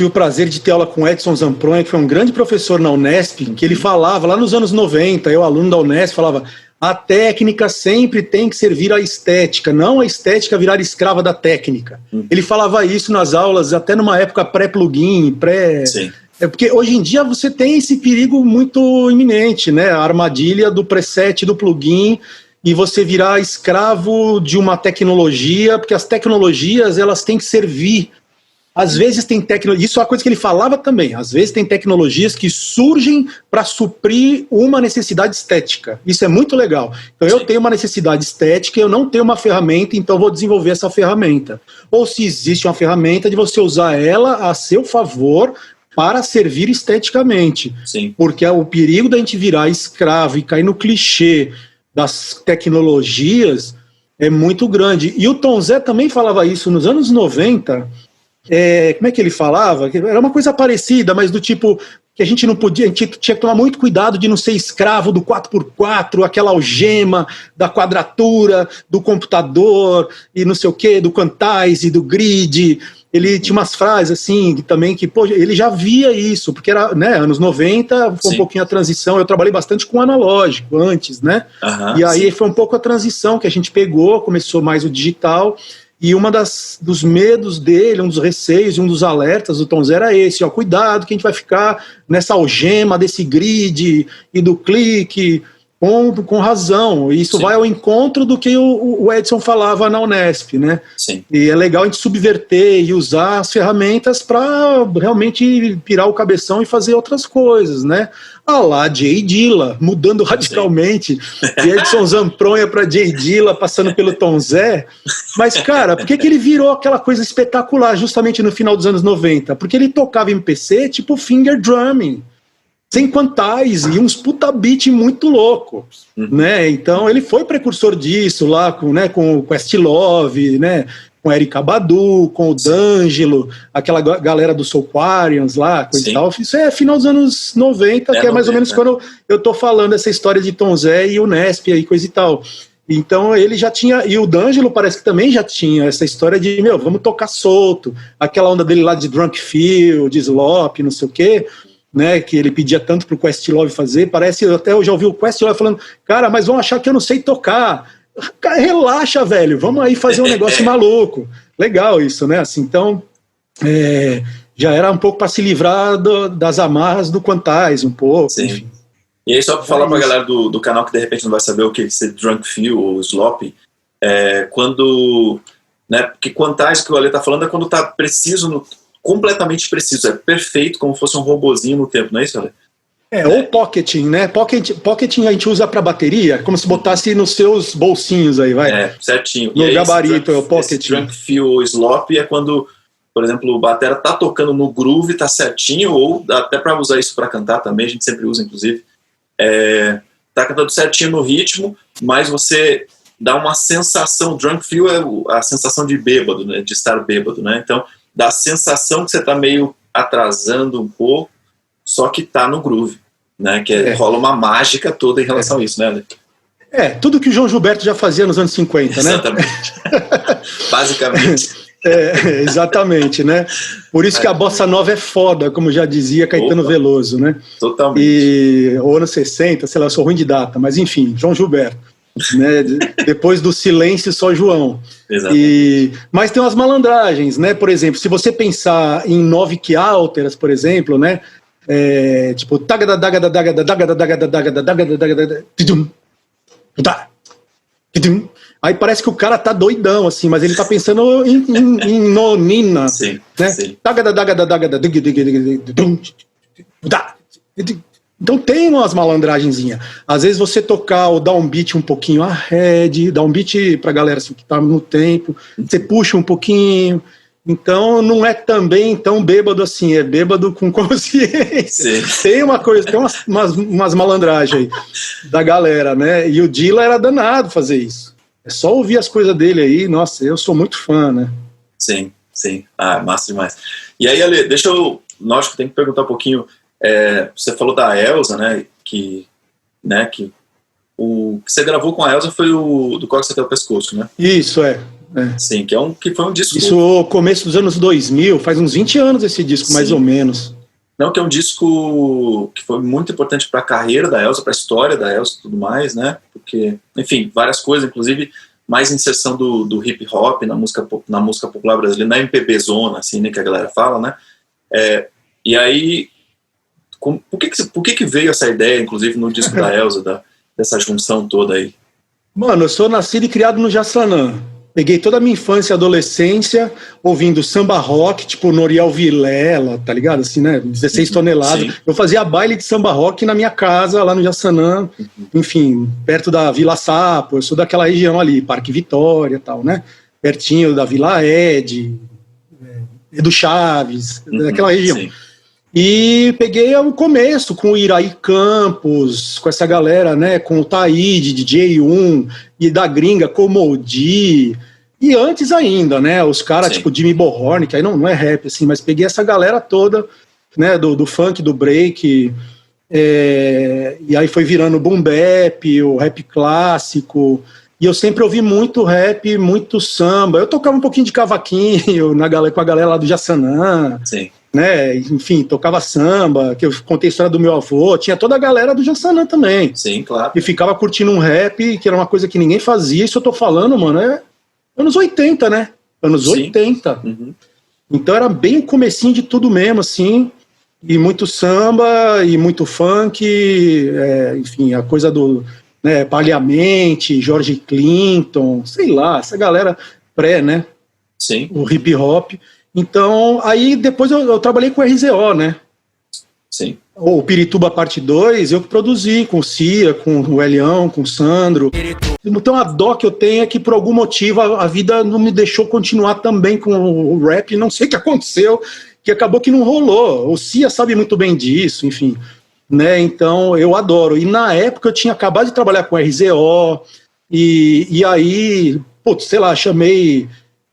o prazer de ter aula com Edson Zampronha, que foi um grande professor na Unesp, que ele falava, lá nos anos 90, eu, aluno da Unesp, falava, a técnica sempre tem que servir à estética, não a estética virar escrava da técnica. Ele falava isso nas aulas, até numa época pré-plugin, Sim. Porque hoje em dia você tem esse perigo muito iminente, né? A armadilha do preset do plugin e você virar escravo de uma tecnologia, porque as tecnologias elas têm que servir. Às vezes tem tecnologia, isso é uma coisa que ele falava também, às vezes tem tecnologias que surgem para suprir uma necessidade estética. Isso é muito legal. Então eu tenho uma necessidade estética, eu não tenho uma ferramenta, então eu vou desenvolver essa ferramenta. Ou se existe uma ferramenta, de você usar ela a seu favor para servir esteticamente. Sim. Porque o perigo da gente virar escravo e cair no clichê das tecnologias é muito grande. E o Tom Zé também falava isso nos anos 90. Como é que ele falava? Era uma coisa parecida, mas do tipo, que a gente não podia, a gente tinha que tomar muito cuidado de não ser escravo do 4x4, aquela algema da quadratura, do computador, e não sei o quê, do quantize, do grid. Ele tinha umas frases assim, também que, pô, ele já via isso, porque era, né, anos 90, foi um pouquinho a transição, eu trabalhei bastante com analógico antes, né, e aí foi um pouco a transição que a gente pegou, começou mais o digital, e dos medos dele, um dos receios, um dos alertas do Tom Zé era esse, ó, cuidado que a gente vai ficar nessa algema desse grid e do clique, com razão, e isso vai ao encontro do que o Edson falava na Unesp, né? Sim. E é legal a gente subverter e usar as ferramentas para realmente pirar o cabeção e fazer outras coisas, né? Ah lá, Jay Dilla, mudando radicalmente, de Edson Zampronha para Jay Dilla, passando pelo Tom Zé. Mas, cara, por que ele virou aquela coisa espetacular justamente no final dos anos 90? Porque ele tocava MPC tipo finger drumming, sem quantize, e uns puta beat muito loucos, né? Então ele foi precursor disso lá com Questlove, né? Com Erykah Badu, com o D'Angelo, aquela galera do Soulquarians lá, coisa e tal. Isso é final dos anos 90, que é mais ou menos quando eu tô falando essa história de Tom Zé e Unesp e coisa e tal. Então ele já tinha, e o D'Angelo parece que também já tinha essa história de, vamos tocar solto, aquela onda dele lá de Drunk Feel, de Slop, não sei o quê, né, que ele pedia tanto pro Questlove fazer, parece, até eu já ouvi o Questlove falando, cara, mas vão achar que eu não sei tocar. Cara, relaxa, velho, vamos aí fazer um negócio maluco. Legal isso, né, assim, então, já era um pouco para se livrar das amarras do quantize, um pouco, sim. Enfim. E aí, só para falar pra galera do canal que de repente não vai saber o que é ser Drunk Feel ou Slop, quando, né, porque quantize que o Ale tá falando é quando tá preciso completamente preciso, é perfeito, como fosse um robozinho no tempo, não é isso, Ale? Ou pocketing, né? Pocketing a gente usa para bateria, como se botasse nos seus bolsinhos aí, vai. Certinho. No gabarito, é o pocketing. Esse Drunk Feel ou Slop é quando, por exemplo, o batera tá tocando no groove, tá certinho, ou até para usar isso para cantar também, a gente sempre usa, inclusive, tá cantando certinho no ritmo, mas você dá uma sensação, Drunk Feel é a sensação de bêbado, né? De estar bêbado, né? Então, dá a sensação que você está meio atrasando um pouco, só que tá no groove, né? Que rola uma mágica toda em relação a isso, né, Ale? Tudo que o João Gilberto já fazia nos anos 50, né? Exatamente. Basicamente. Exatamente, né? Por isso que a bossa nova é foda, como já dizia Caetano Veloso, né? Totalmente. Ou anos 60, sei lá, eu sou ruim de data, mas enfim, João Gilberto. Né? Depois do silêncio, só João. Mas tem umas malandragens, né? Por exemplo, se você pensar em nove que alteras, por exemplo, né? Tipo aí parece que o cara tá doidão, assim, mas ele tá pensando em nonina. Sim, né? sim. Então tem umas malandragenzinhas. Às vezes você tocar ou dar um beat um pouquinho ahead, dar um beat pra galera assim, que tá no tempo, você puxa um pouquinho. Então não é também tão bêbado assim, é bêbado com consciência. Sim. Tem uma coisa, tem umas malandragens aí da galera, né? E o Dilla era danado fazer isso. É só ouvir as coisas dele aí, nossa, eu sou muito fã, né? Sim, sim. Massa demais. E aí, Ale, lógico, tem que perguntar um pouquinho. Você falou da Elza, né? Que o que você gravou com a Elza foi o do Cox até o Pescoço, né? Isso, Sim, que foi um disco. Isso começo dos anos 2000, faz uns 20 anos esse disco, mais ou menos. Não, que é um disco que foi muito importante para a carreira da Elza, para a história da Elza e tudo mais, né? Porque, enfim, várias coisas, inclusive mais inserção do hip hop na música popular brasileira, na MPB zona, assim, né, que a galera fala, né? E aí, por que veio essa ideia, inclusive no disco da Elza, dessa junção toda aí? Mano, eu sou nascido e criado no Jaçanã. Peguei toda a minha infância e adolescência ouvindo samba rock, tipo Noriel Vilela, tá ligado? Assim, né? 16 toneladas. Sim. Eu fazia baile de samba rock na minha casa, lá no Jaçanã, enfim, perto da Vila Sapo. Eu sou daquela região ali, Parque Vitória e tal, né? Pertinho da Vila Ed, Edu Chaves, daquela região. Sim. E peguei o começo com o Iraí Campos, com essa galera, né, com o Taíde, DJ1, e da gringa, Comodi, e antes ainda, né, os caras tipo Jimmy Bohorn, que aí não é rap, assim, mas peguei essa galera toda né, do funk, do break, e aí foi virando boom bap, o rap clássico, e eu sempre ouvi muito rap, muito samba. Eu tocava um pouquinho de cavaquinho com a galera lá do Jaçanã, Sim. né, enfim, tocava samba, que eu contei a história do meu avô, tinha toda a galera do Jaçanã também. Sim, claro. E ficava curtindo um rap, que era uma coisa que ninguém fazia. Isso eu tô falando, mano, anos 80, né? Anos Sim. 80. Uhum. Então era bem o comecinho de tudo mesmo, assim, e muito samba, e muito funk, enfim, a coisa do, né, Parliamente, George Clinton, sei lá, essa galera né? Sim. O hip hop. Então, aí depois eu trabalhei com o RZO, né? Sim. O Pirituba Parte 2, eu que produzi com o Cia, com o Elião, com o Sandro. Então a dó que eu tenho é que por algum motivo a vida não me deixou continuar também com o rap, não sei o que aconteceu, que acabou que não rolou. O Cia sabe muito bem disso, enfim, né? Então eu adoro. E na época eu tinha acabado de trabalhar com RZO, e aí, putz, sei lá, chamei...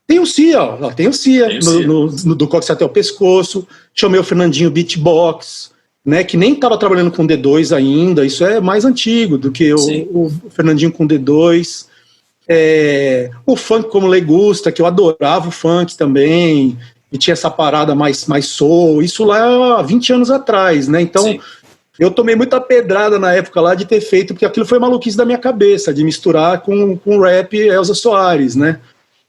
Tem o Cia, ó, tem o Cia, do Cox até o Pescoço, chamei o Fernandinho Beatbox, né, que nem estava trabalhando com D2 ainda, isso é mais antigo do que o Fernandinho com D2, o funk como Legusta, que eu adorava o funk também, e tinha essa parada mais soul, isso lá há 20 anos atrás, né, então Sim. eu tomei muita pedrada na época lá de ter feito, porque aquilo foi maluquice da minha cabeça, de misturar com rap Elza Soares, né,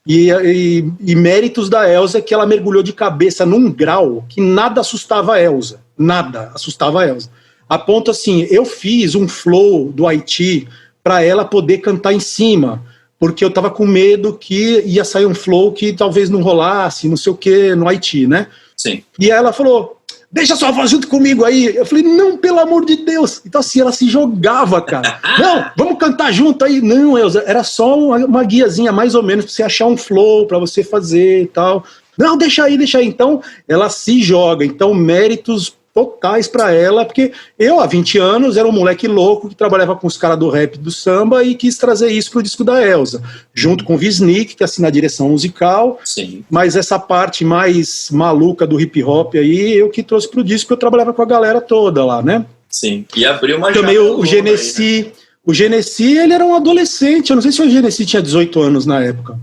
e méritos da Elza, que ela mergulhou de cabeça num grau que nada assustava a Elza. Nada assustava a Elza. A ponto assim, eu fiz um flow do Haiti para ela poder cantar em cima, porque eu tava com medo que ia sair um flow que talvez não rolasse, não sei o que, no Haiti, né? Sim. E aí ela falou, deixa sua voz junto comigo aí. Eu falei, não, pelo amor de Deus. Então assim, ela se jogava, cara. Não, vamos cantar junto aí. Não, Elza, era só uma guiazinha mais ou menos pra você achar um flow, pra você fazer e tal. Não, deixa aí. Então, ela se joga. Então, méritos totais pra ela, porque eu, há 20 anos, era um moleque louco que trabalhava com os caras do rap, do samba, e quis trazer isso pro disco da Elza, junto com o Visnik, que assina a direção musical. Sim. Mas essa parte mais maluca do hip hop aí, eu que trouxe pro disco, eu trabalhava com a galera toda lá, né? Sim, e abriu uma também o Genesi, aí, né? O Genesi, ele era um adolescente, eu não sei se o Genesi tinha 18 anos na época.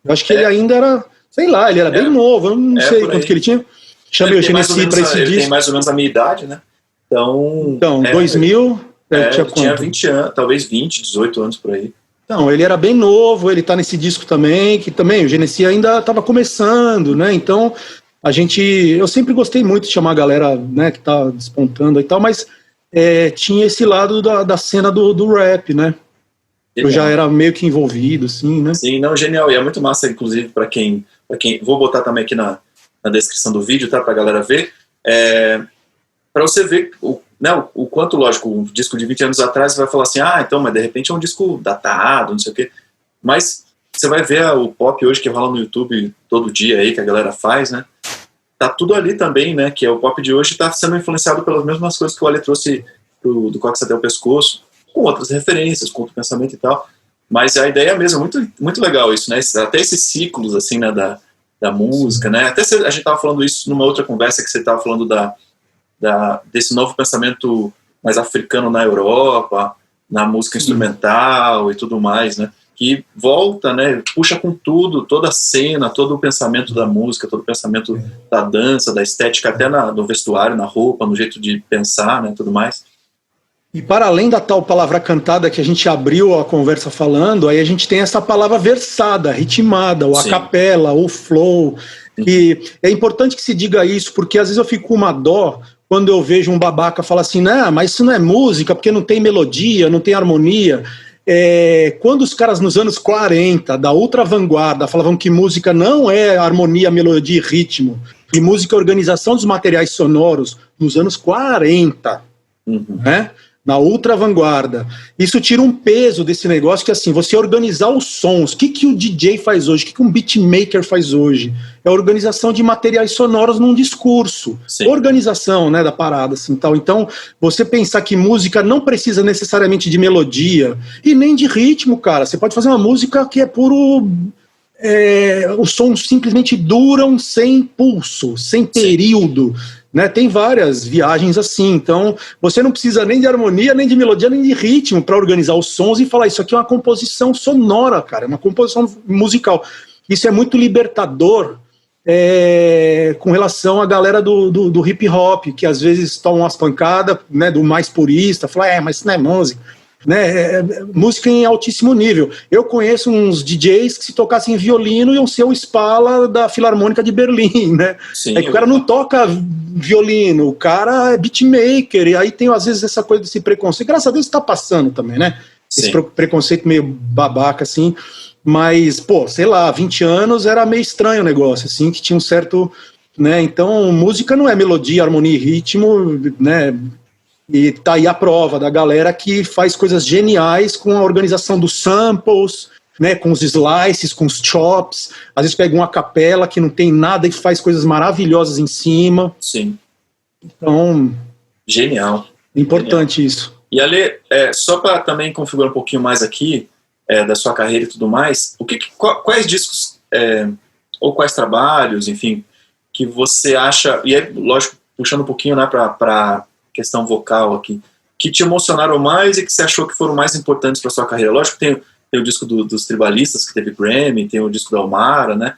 Eu acho que ele ainda era, sei lá, ele era bem novo, eu não sei quanto que ele tinha. Chamei o Genesi para esse disco. Ele tem mais ou menos a minha idade, né? Então 2000, tinha 20 anos, talvez 20, 18 anos por aí. Então, ele era bem novo, ele tá nesse disco também, que também o Genesi ainda estava começando, né? Então, eu sempre gostei muito de chamar a galera, né, que tá despontando e tal, mas tinha esse lado da cena do rap, né? Eu já era meio que envolvido, assim, né? Sim, não, genial. E é muito massa, inclusive, para quem... Vou botar também aqui na descrição do vídeo, tá? Pra galera ver. Para você ver o quanto, lógico, um disco de 20 anos atrás você vai falar assim, então, mas de repente é um disco datado, não sei o quê. Mas você vai ver o pop hoje que rola no YouTube todo dia aí, que a galera faz, né? Tá tudo ali também, né? Que é o pop de hoje, tá sendo influenciado pelas mesmas coisas que o Ale trouxe do Cox até o Pescoço, com outras referências, com outro pensamento e tal. Mas a ideia é mesmo, muito, muito legal isso, né? Até esses ciclos, assim, né, da música, né? Até a gente tava falando isso numa outra conversa, que você tava falando desse novo pensamento mais africano na Europa, na música instrumental e tudo mais, né? Que volta, né? Puxa com tudo, toda a cena, todo o pensamento da música, todo o pensamento da dança, da estética, até no vestuário, na roupa, no jeito de pensar, né? Tudo mais. E para além da tal palavra cantada que a gente abriu a conversa falando, aí a gente tem essa palavra versada, ritmada, o a capela, o flow. E é importante que se diga isso, porque às vezes eu fico com uma dó quando eu vejo um babaca falar assim, não, mas isso não é música, porque não tem melodia, não tem harmonia. Quando os caras nos anos 40, da ultra vanguarda, falavam que música não é harmonia, melodia e ritmo, e música é organização dos materiais sonoros, nos anos 40, né? Na ultra vanguarda. Isso tira um peso desse negócio que, assim, você organizar os sons. O que o DJ faz hoje? O que um beatmaker faz hoje? É a organização de materiais sonoros num discurso. Sim. Organização, né, da parada, assim, tal. Então, você pensar que música não precisa necessariamente de melodia e nem de ritmo, cara. Você pode fazer uma música que é puro os sons simplesmente duram sem pulso, sem período, né? Tem várias viagens assim, então você não precisa nem de harmonia, nem de melodia, nem de ritmo para organizar os sons e falar, isso aqui é uma composição sonora, cara, é uma composição musical. Isso é muito libertador com relação à galera do hip hop, que às vezes tomam umas pancadas, né, do mais purista, fala, mas isso não é música. Né, música em altíssimo nível. Eu conheço uns DJs que se tocassem violino iam ser o Spala da Filarmônica de Berlim, né? Sim, é que o cara não toca violino, o cara é beatmaker, e aí tem às vezes essa coisa desse preconceito, graças a Deus está passando também, né? Sim. Esse preconceito meio babaca, assim, mas, pô, sei lá, 20 anos era meio estranho o negócio, assim, que tinha um certo, né, então música não é melodia, harmonia e ritmo, né? E tá aí a prova da galera que faz coisas geniais com a organização dos samples, né, com os slices, com os chops. Às vezes pega uma capela que não tem nada e faz coisas maravilhosas em cima. Sim. Então... Genial. Importante genial. Isso. E Ale, só para também configurar um pouquinho mais aqui, da sua carreira e tudo mais, quais discos, ou quais trabalhos, enfim, que você acha... E aí, lógico, puxando um pouquinho, né, para questão vocal aqui, que te emocionaram mais e que você achou que foram mais importantes para sua carreira? Lógico que tem o disco dos Tribalistas, que teve Grammy, tem o disco da Almara, né,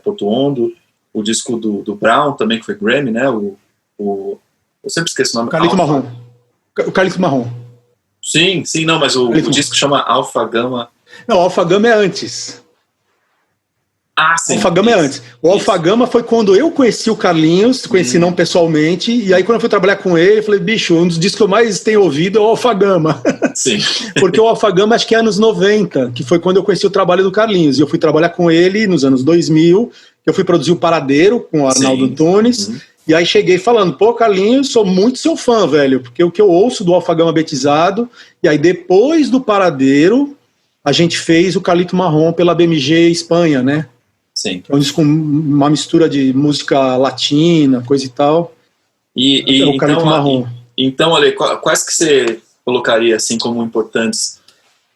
Porto Hondo, o disco do Brown também, que foi Grammy, né, eu sempre esqueço o nome. Calito Marrom. O Calito Marrom. Sim, não, mas o disco chama Alfa Gama. Não, Alfa Gama é antes. Ah, sim. O Alfa Gama é antes. O Alfa Gama foi quando eu conheci o Carlinhos, conheci não pessoalmente, e aí quando eu fui trabalhar com ele, eu falei, bicho, um dos discos que eu mais tenho ouvido é o Alfa Gama. Sim. Porque o Alfa Gama acho que é anos 90, que foi quando eu conheci o trabalho do Carlinhos, e eu fui trabalhar com ele nos anos 2000, eu fui produzir o Paradeiro com o Arnaldo Tunes, e aí cheguei falando, pô, Carlinhos, sou muito seu fã, velho, porque o que eu ouço do Alfa Gama Betizado, e aí depois do Paradeiro, a gente fez o Calito Marrom pela BMG Espanha, né? Sim. É um disco com uma mistura de música latina, coisa e tal. E o Calito Marrom. Então, Ale, quais que você colocaria assim como importantes,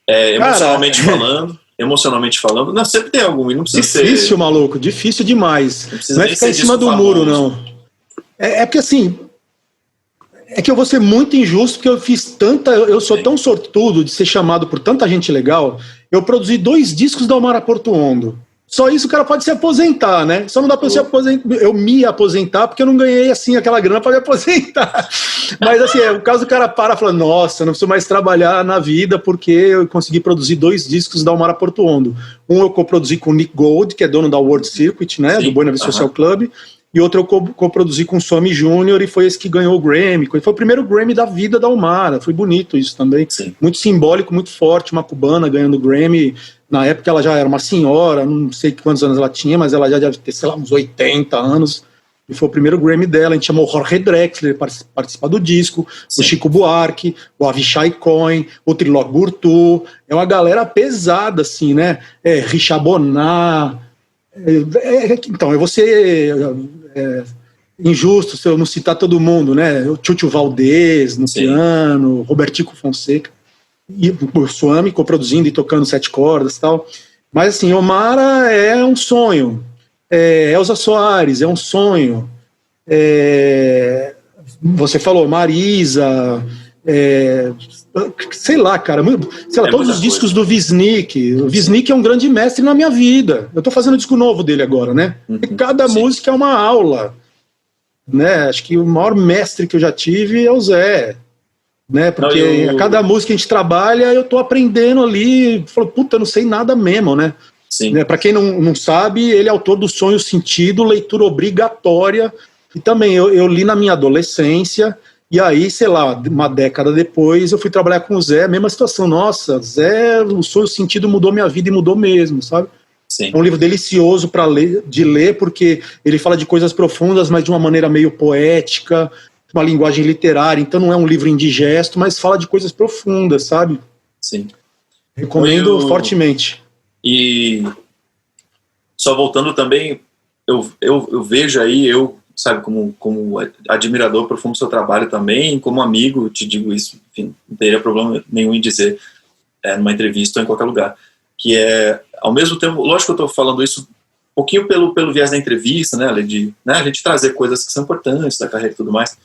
emocionalmente falando? Emocionalmente falando, não, sempre tem algum, e não precisa ser... Difícil, maluco, difícil demais. Não é ficar em cima do muro, não. É porque assim, é que eu vou ser muito injusto, porque eu sou tão sortudo de ser chamado por tanta gente legal, eu produzi 2 discos da Almara Porto Hondo. Só isso o cara pode se aposentar, né? Só não dá pra eu me aposentar porque eu não ganhei, assim, aquela grana pra me aposentar. Mas, assim, o caso do cara para e fala, nossa, não preciso mais trabalhar na vida porque eu consegui produzir 2 discos da Almara Porto Hondo. Um eu coproduzi com o Nick Gold, que é dono da World Circuit, né? Sim, do Buena Vista Social Club. E outro eu coproduzi com o Swami Júnior e foi esse que ganhou o Grammy. Foi o primeiro Grammy da vida da Almara. Foi bonito isso também. Sim. Muito simbólico, muito forte. Uma cubana ganhando o Grammy. Na época ela já era uma senhora, não sei quantos anos ela tinha, mas ela já deve ter, sei lá, uns 80 anos. E foi o primeiro Grammy dela. A gente chamou o Jorge Drexler para participar do disco. Sim. O Chico Buarque, o Avishai Cohen, o Trilok Gurtu. É uma galera pesada, assim, né? Richard Bonar. Então, eu vou ser injusto se eu não citar todo mundo, né? O Chucho Valdez no piano, Robertico Fonseca. E o Swami coproduzindo e tocando 7 cordas e tal. Mas assim, Almara é um sonho. Elza Soares é um sonho. Você falou Marisa, sei lá, cara, sei lá, todos os discos do Wisnik. O Wisnik é um grande mestre na minha vida. Eu tô fazendo um disco novo dele agora, né? E cada música é uma aula, né? Acho que o maior mestre que eu já tive é o Zé. Né, porque a cada música que a gente trabalha, eu tô aprendendo ali, falo, puta, eu não sei nada mesmo, né? Sim. Né, para quem não sabe, ele é autor do Sonho Sentido, leitura obrigatória, e também eu li na minha adolescência, e aí, sei lá, uma década depois, eu fui trabalhar com o Zé, mesma situação, nossa, Zé, o Sonho Sentido mudou minha vida e mudou mesmo, sabe? Sim. É um livro delicioso de ler, porque ele fala de coisas profundas, mas de uma maneira meio poética, uma linguagem literária, então não é um livro indigesto, mas fala de coisas profundas, sabe? Sim. Recomendo fortemente. E só voltando também, eu vejo aí, sabe, como admirador profundo do seu trabalho também, como amigo, te digo isso, enfim, não teria problema nenhum em dizer numa entrevista ou em qualquer lugar, que é, ao mesmo tempo, lógico que eu estou falando isso um pouquinho pelo viés da entrevista, né, a gente trazer coisas que são importantes da carreira e tudo mais,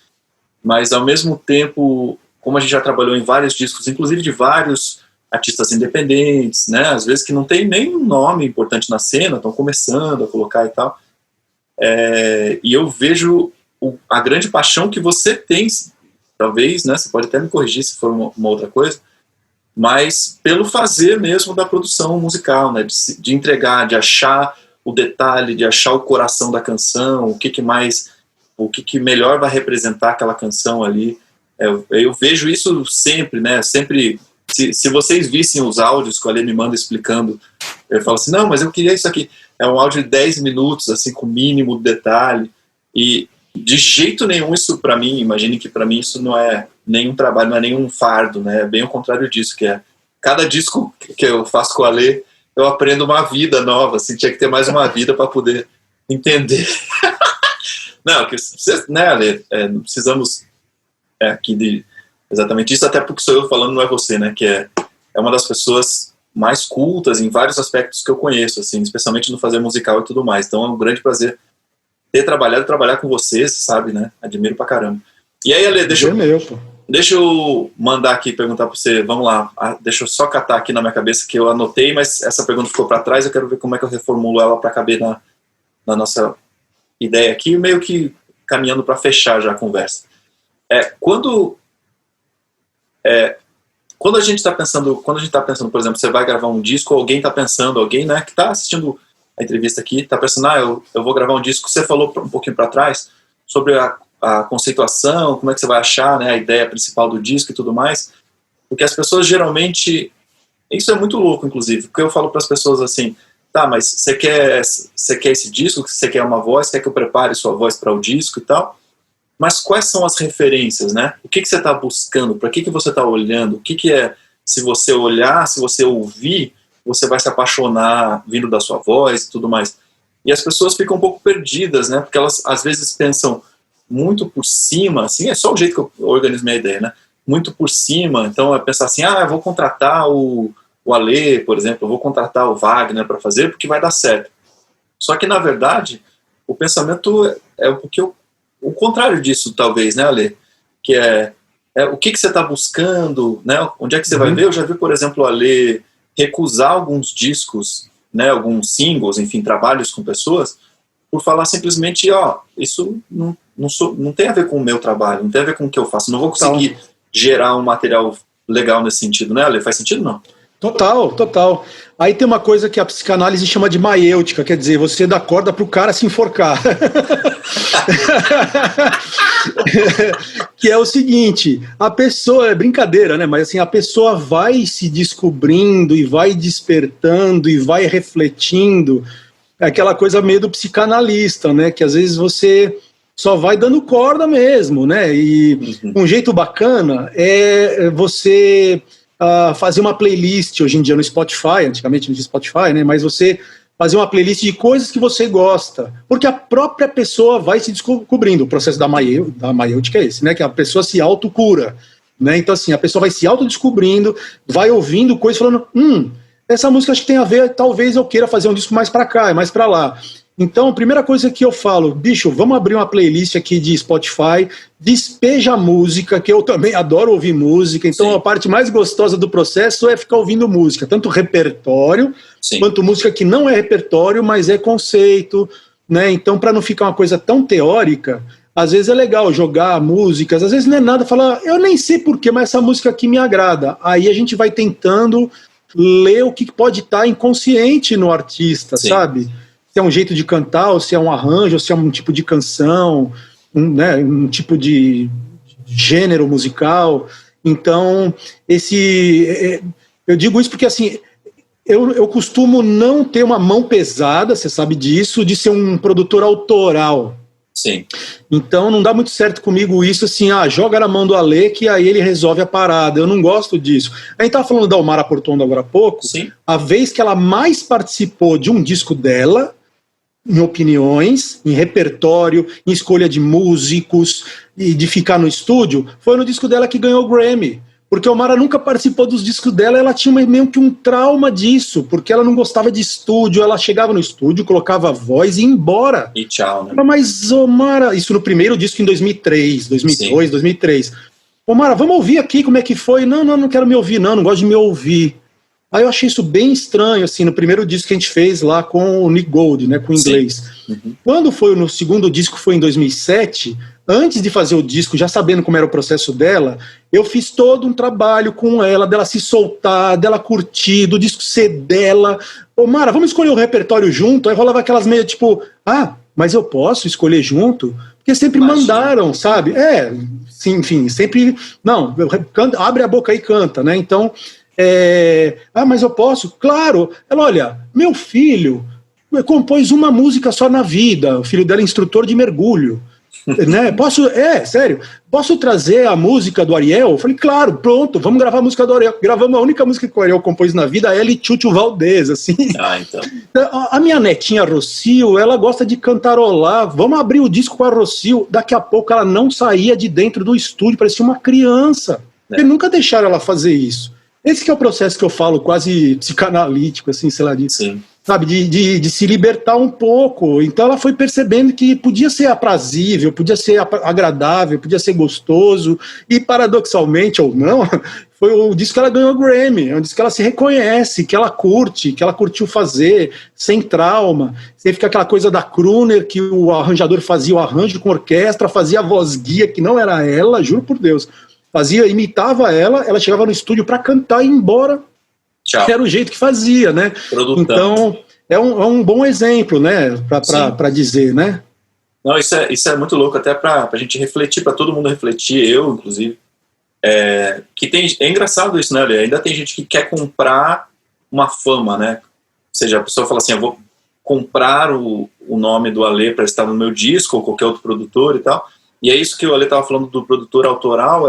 mas ao mesmo tempo, como a gente já trabalhou em vários discos, inclusive de vários artistas independentes, né, às vezes que não tem nenhum nome importante na cena, estão começando a colocar e tal, e eu vejo a grande paixão que você tem, talvez, né, você pode até me corrigir se for uma outra coisa, mas pelo fazer mesmo da produção musical, né, de entregar, de achar o detalhe, de achar o coração da canção, o que melhor vai representar aquela canção ali. Eu vejo isso sempre, né, sempre, se vocês vissem os áudios que o Ale me manda explicando, eu falo assim, não, mas eu queria isso aqui, é um áudio de 10 minutos, assim, com o mínimo detalhe, e de jeito nenhum isso para mim, imagine que para mim isso não é nenhum trabalho, não é nenhum fardo, né? É bem o contrário disso, que é cada disco que eu faço com a Ale, eu aprendo uma vida nova, assim, tinha que ter mais uma vida para poder entender. Não, que né, Ale, não precisamos aqui de exatamente isso, até porque sou eu falando, não é você, né? Que é uma das pessoas mais cultas em vários aspectos que eu conheço, assim, especialmente no fazer musical e tudo mais. Então é um grande prazer ter trabalhar com vocês, sabe, né? Admiro pra caramba. E aí, Ale, deixa eu mandar aqui, perguntar pra você, vamos lá, deixa eu só catar aqui na minha cabeça que eu anotei, mas essa pergunta ficou pra trás, eu quero ver como é que eu reformulo ela pra caber na nossa ideia aqui, meio que caminhando pra fechar já a conversa. Quando a gente tá pensando, por exemplo, você vai gravar um disco, alguém, né, que tá assistindo a entrevista aqui, tá pensando, eu vou gravar um disco, você falou um pouquinho para trás sobre a conceituação, como é que você vai achar, né, a ideia principal do disco e tudo mais, porque as pessoas geralmente, isso é muito louco, inclusive, porque eu falo para as pessoas assim, tá, mas você quer esse disco, você quer uma voz, quer que eu prepare sua voz para o disco e tal, mas quais são as referências, né, o que você está buscando, para que você está olhando, o que é, se você olhar, se você ouvir, você vai se apaixonar vindo da sua voz e tudo mais. E as pessoas ficam um pouco perdidas, né? Porque elas, às vezes, pensam muito por cima, assim, é só o jeito que eu organizo minha ideia, né? Muito por cima, então é pensar assim, eu vou contratar o Ale, por exemplo, eu vou contratar o Wagner para fazer, porque vai dar certo. Só que, na verdade, o pensamento é um pouquinho o contrário disso, talvez, né, Ale? Que é o que você está buscando, né? Onde é que você vai ver? Eu já vi, por exemplo, o Ale recusar alguns discos, né, alguns singles, enfim, trabalhos com pessoas, por falar simplesmente, isso não tem a ver com o meu trabalho, não tem a ver com o que eu faço, não vou conseguir gerar um material legal nesse sentido, né, Ale? Faz sentido, não? Total. Aí tem uma coisa que a psicanálise chama de maiêutica, quer dizer, você dá corda pro cara se enforcar. Que é o seguinte, a pessoa, é brincadeira, né? Mas assim, a pessoa vai se descobrindo e vai despertando e vai refletindo, é aquela coisa meio do psicanalista, né? Que às vezes você só vai dando corda mesmo, né? E um jeito bacana é você fazer uma playlist hoje em dia no Spotify, antigamente não tinha Spotify, né? Mas você fazer uma playlist de coisas que você gosta, porque a própria pessoa vai se descobrindo. O processo da maiêutica é esse, né? Que a pessoa se autocura, né? Então assim, a pessoa vai se autodescobrindo, vai ouvindo coisas falando, essa música acho que tem a ver, talvez eu queira fazer um disco mais pra cá, mais pra lá. Então, a primeira coisa que eu falo, bicho, vamos abrir uma playlist aqui de Spotify, despeja música, que eu também adoro ouvir música, então a parte mais gostosa do processo é ficar ouvindo música, tanto repertório, quanto música que não é repertório, mas é conceito, né? Então, para não ficar uma coisa tão teórica, às vezes é legal jogar músicas, às vezes não é nada, falar, eu nem sei porquê, mas essa música aqui me agrada. Aí a gente vai tentando ler o que pode estar inconsciente no artista, sabe? Se é um jeito de cantar, ou se é um arranjo, ou se é um tipo de canção, um tipo de gênero musical. Então, eu digo isso porque, assim, eu costumo não ter uma mão pesada, você sabe disso, de ser um produtor autoral. Sim. Então, não dá muito certo comigo isso, assim, joga na mão do Ale, que aí ele resolve a parada. Eu não gosto disso. A gente estava falando da Omara Portuondo agora há pouco. Sim. A vez que ela mais participou de um disco dela, em opiniões, em repertório, em escolha de músicos e de ficar no estúdio, foi no disco dela que ganhou o Grammy. porque a Mara nunca participou dos discos dela, ela tinha meio que um trauma disso, porque ela não gostava de estúdio, ela chegava no estúdio, colocava a voz e ia embora. E tchau, né? Mas, ô Mara, isso no primeiro disco em 2003, 2002, 2003. Ô Mara, vamos ouvir aqui como é que foi? Não quero me ouvir, não gosto de me ouvir. Aí eu achei isso bem estranho, assim, no primeiro disco que a gente fez lá com o Nick Gold, né, com o inglês. Quando foi no segundo disco, foi em 2007, antes de fazer o disco, já sabendo como era o processo dela, eu fiz todo um trabalho com ela, dela se soltar, dela curtir, do disco ser dela. Ô Mara, vamos escolher o repertório junto? Aí rolava aquelas meio tipo, mas eu posso escolher junto? Porque sempre mandaram, sabe? Sim, enfim, sempre, não, abre a boca e canta, né, então... mas eu posso? Claro. Ela, olha, meu filho compôs uma música só na vida, o filho dela é instrutor de mergulho, né? Sério, posso trazer a música do Ariel? Eu falei, claro, pronto, vamos gravar a música do Ariel. Gravamos a única música que o Ariel compôs na vida, ela e Tchutchu Valdez, assim. Então. A minha netinha Rocio, ela gosta de cantarolar, vamos abrir o disco com a Rocio. Daqui a pouco ela não saía de dentro do estúdio, parecia uma criança, porque nunca deixaram ela fazer isso. Esse que é o processo que eu falo, quase psicanalítico, assim, sei lá, sabe, de se libertar um pouco. Então ela foi percebendo que podia ser aprazível, podia ser agradável, podia ser gostoso, e paradoxalmente, ou não, foi o disco que ela ganhou o Grammy, é um disco que ela se reconhece, que ela curte, que ela curtiu fazer, sem trauma. Você fica aquela coisa da crooner, que o arranjador fazia o arranjo com orquestra, fazia a voz guia, que não era ela, juro por Deus. Imitava ela chegava no estúdio para cantar e ir embora. Tchau. Que era o jeito que fazia, né? Produtão. Então, é um bom exemplo, né? Para dizer, né? Não, isso é muito louco, até para a gente refletir, para todo mundo refletir, eu, inclusive. É engraçado isso, né, Ale? Ainda tem gente que quer comprar uma fama, né? Ou seja, a pessoa fala assim, eu vou comprar o nome do Ale para estar no meu disco, ou qualquer outro produtor e tal. E é isso que o Ale estava falando do produtor autoral,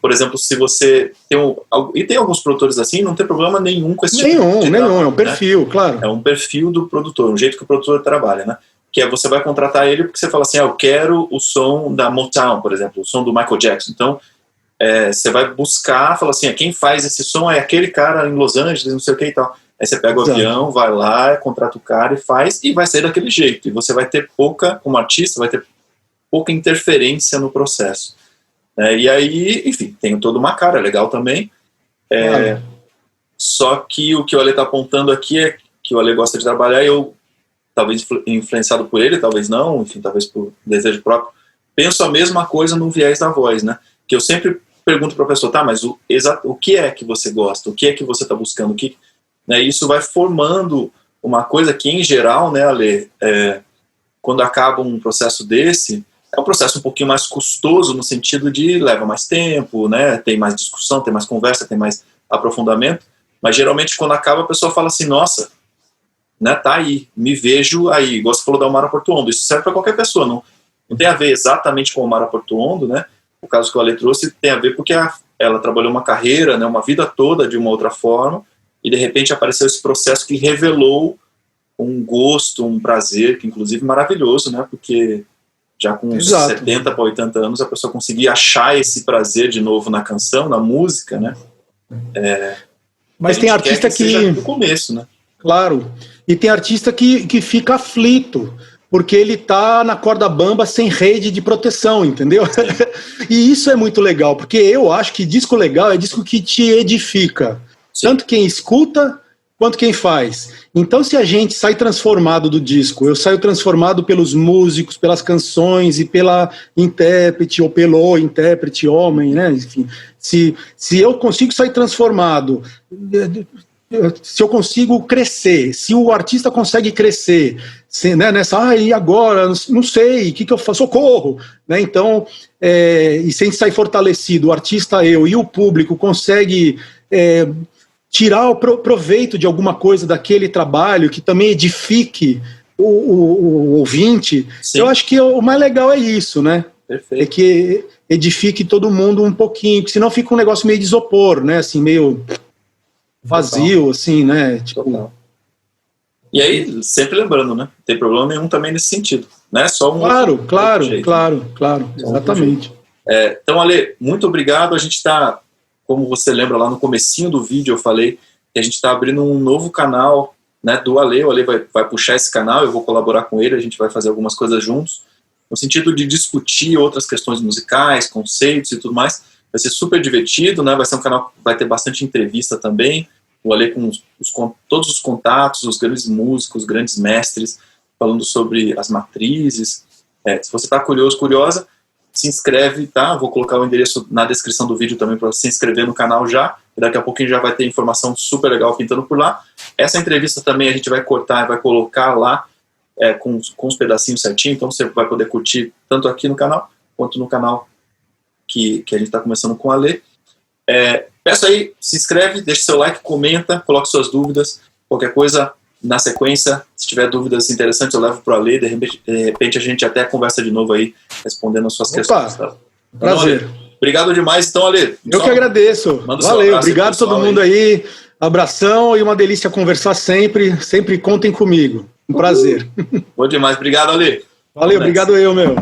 por exemplo, se você tem alguns produtores assim, não tem problema nenhum com esse tipo de trabalho, é um perfil, né? Claro. É um perfil do produtor, um jeito que o produtor trabalha, né? Que você vai contratar ele porque você fala assim, eu quero o som da Motown, por exemplo, o som do Michael Jackson. Então, você vai buscar, fala assim, quem faz esse som é aquele cara em Los Angeles, não sei o que e tal. Aí você pega o avião, vai lá, contrata o cara e faz, e vai sair daquele jeito. E você vai ter como artista, vai ter pouca interferência no processo. E aí, enfim, tem toda uma cara legal também. Só que o que o Ale está apontando aqui é que o Ale gosta de trabalhar, eu, talvez influenciado por ele, talvez não, enfim, talvez por desejo próprio, penso a mesma coisa no viés da voz, né? Que eu sempre pergunto para a pessoa, mas o que é que você gosta? O que é que você está buscando? Isso vai formando uma coisa que, em geral, né, Ale, quando acaba um processo desse, é um processo um pouquinho mais custoso, no sentido de leva mais tempo, né? Tem mais discussão, tem mais conversa, tem mais aprofundamento, mas geralmente quando acaba a pessoa fala assim, nossa, né, tá aí, me vejo aí, igual você falou da Omara Portuondo, isso serve para qualquer pessoa, não tem a ver exatamente com a Omara Portuondo, né? O caso que o Ale trouxe tem a ver porque ela trabalhou uma carreira, né, uma vida toda de uma outra forma, e de repente apareceu esse processo que revelou um gosto, um prazer, que inclusive maravilhoso, né? Porque já com uns 70 para 80 anos a pessoa conseguia achar esse prazer de novo na canção, na música, né? Mas tem artista que seja do começo, né? Claro. E tem artista que fica aflito, porque ele tá na corda bamba sem rede de proteção, entendeu? E isso é muito legal, porque eu acho que disco legal é disco que te edifica. Sim. Tanto quem escuta quanto quem faz. Então, se a gente sai transformado do disco, eu saio transformado pelos músicos, pelas canções e pela intérprete, ou pelo intérprete homem, né? Enfim, se eu consigo sair transformado, se eu consigo crescer, se o artista consegue crescer, né, e agora, não sei, o que eu faço? Socorro! Né? Então, e sem sair fortalecido, o artista, eu e o público consegue tirar o proveito de alguma coisa daquele trabalho que também edifique o ouvinte. Sim. Eu acho que o mais legal é isso, né? Perfeito. É que edifique todo mundo um pouquinho, porque senão fica um negócio meio de isopor, né? Assim, meio vazio, total. Assim, né? Tipo... Total. E aí, sempre lembrando, né? Não tem problema nenhum também nesse sentido. Não é só um Claro, exatamente. Então, Ale, muito obrigado. A gente está, como você lembra lá no comecinho do vídeo, eu falei que a gente está abrindo um novo canal, né, do Ale. O Ale vai puxar esse canal, eu vou colaborar com ele, a gente vai fazer algumas coisas juntos, no sentido de discutir outras questões musicais, conceitos e tudo mais. Vai ser super divertido, né? Vai ser um canal que vai ter bastante entrevista também. O Ale com todos os contatos, os grandes músicos, os grandes mestres, falando sobre as matrizes. Se você está curioso, curiosa, se inscreve, tá? Vou colocar o endereço na descrição do vídeo também para se inscrever no canal já. E daqui a pouquinho já vai ter informação super legal pintando por lá. Essa entrevista também a gente vai cortar e vai colocar lá com os pedacinhos certinho, então você vai poder curtir tanto aqui no canal quanto no canal que a gente está começando com a Ale. Peço aí, se inscreve, deixa seu like, comenta, coloque suas dúvidas, qualquer coisa na sequência, se tiver dúvidas interessantes eu levo para a Ale, de repente a gente até conversa de novo aí, respondendo as suas questões. Tá? Prazer. Então, obrigado demais, então, Ale. Eu que agradeço. Valeu, obrigado a todo mundo aí. Abração e uma delícia conversar sempre. Sempre contem comigo. Um prazer. Bom demais, obrigado, Ale. Valeu, obrigado eu, meu.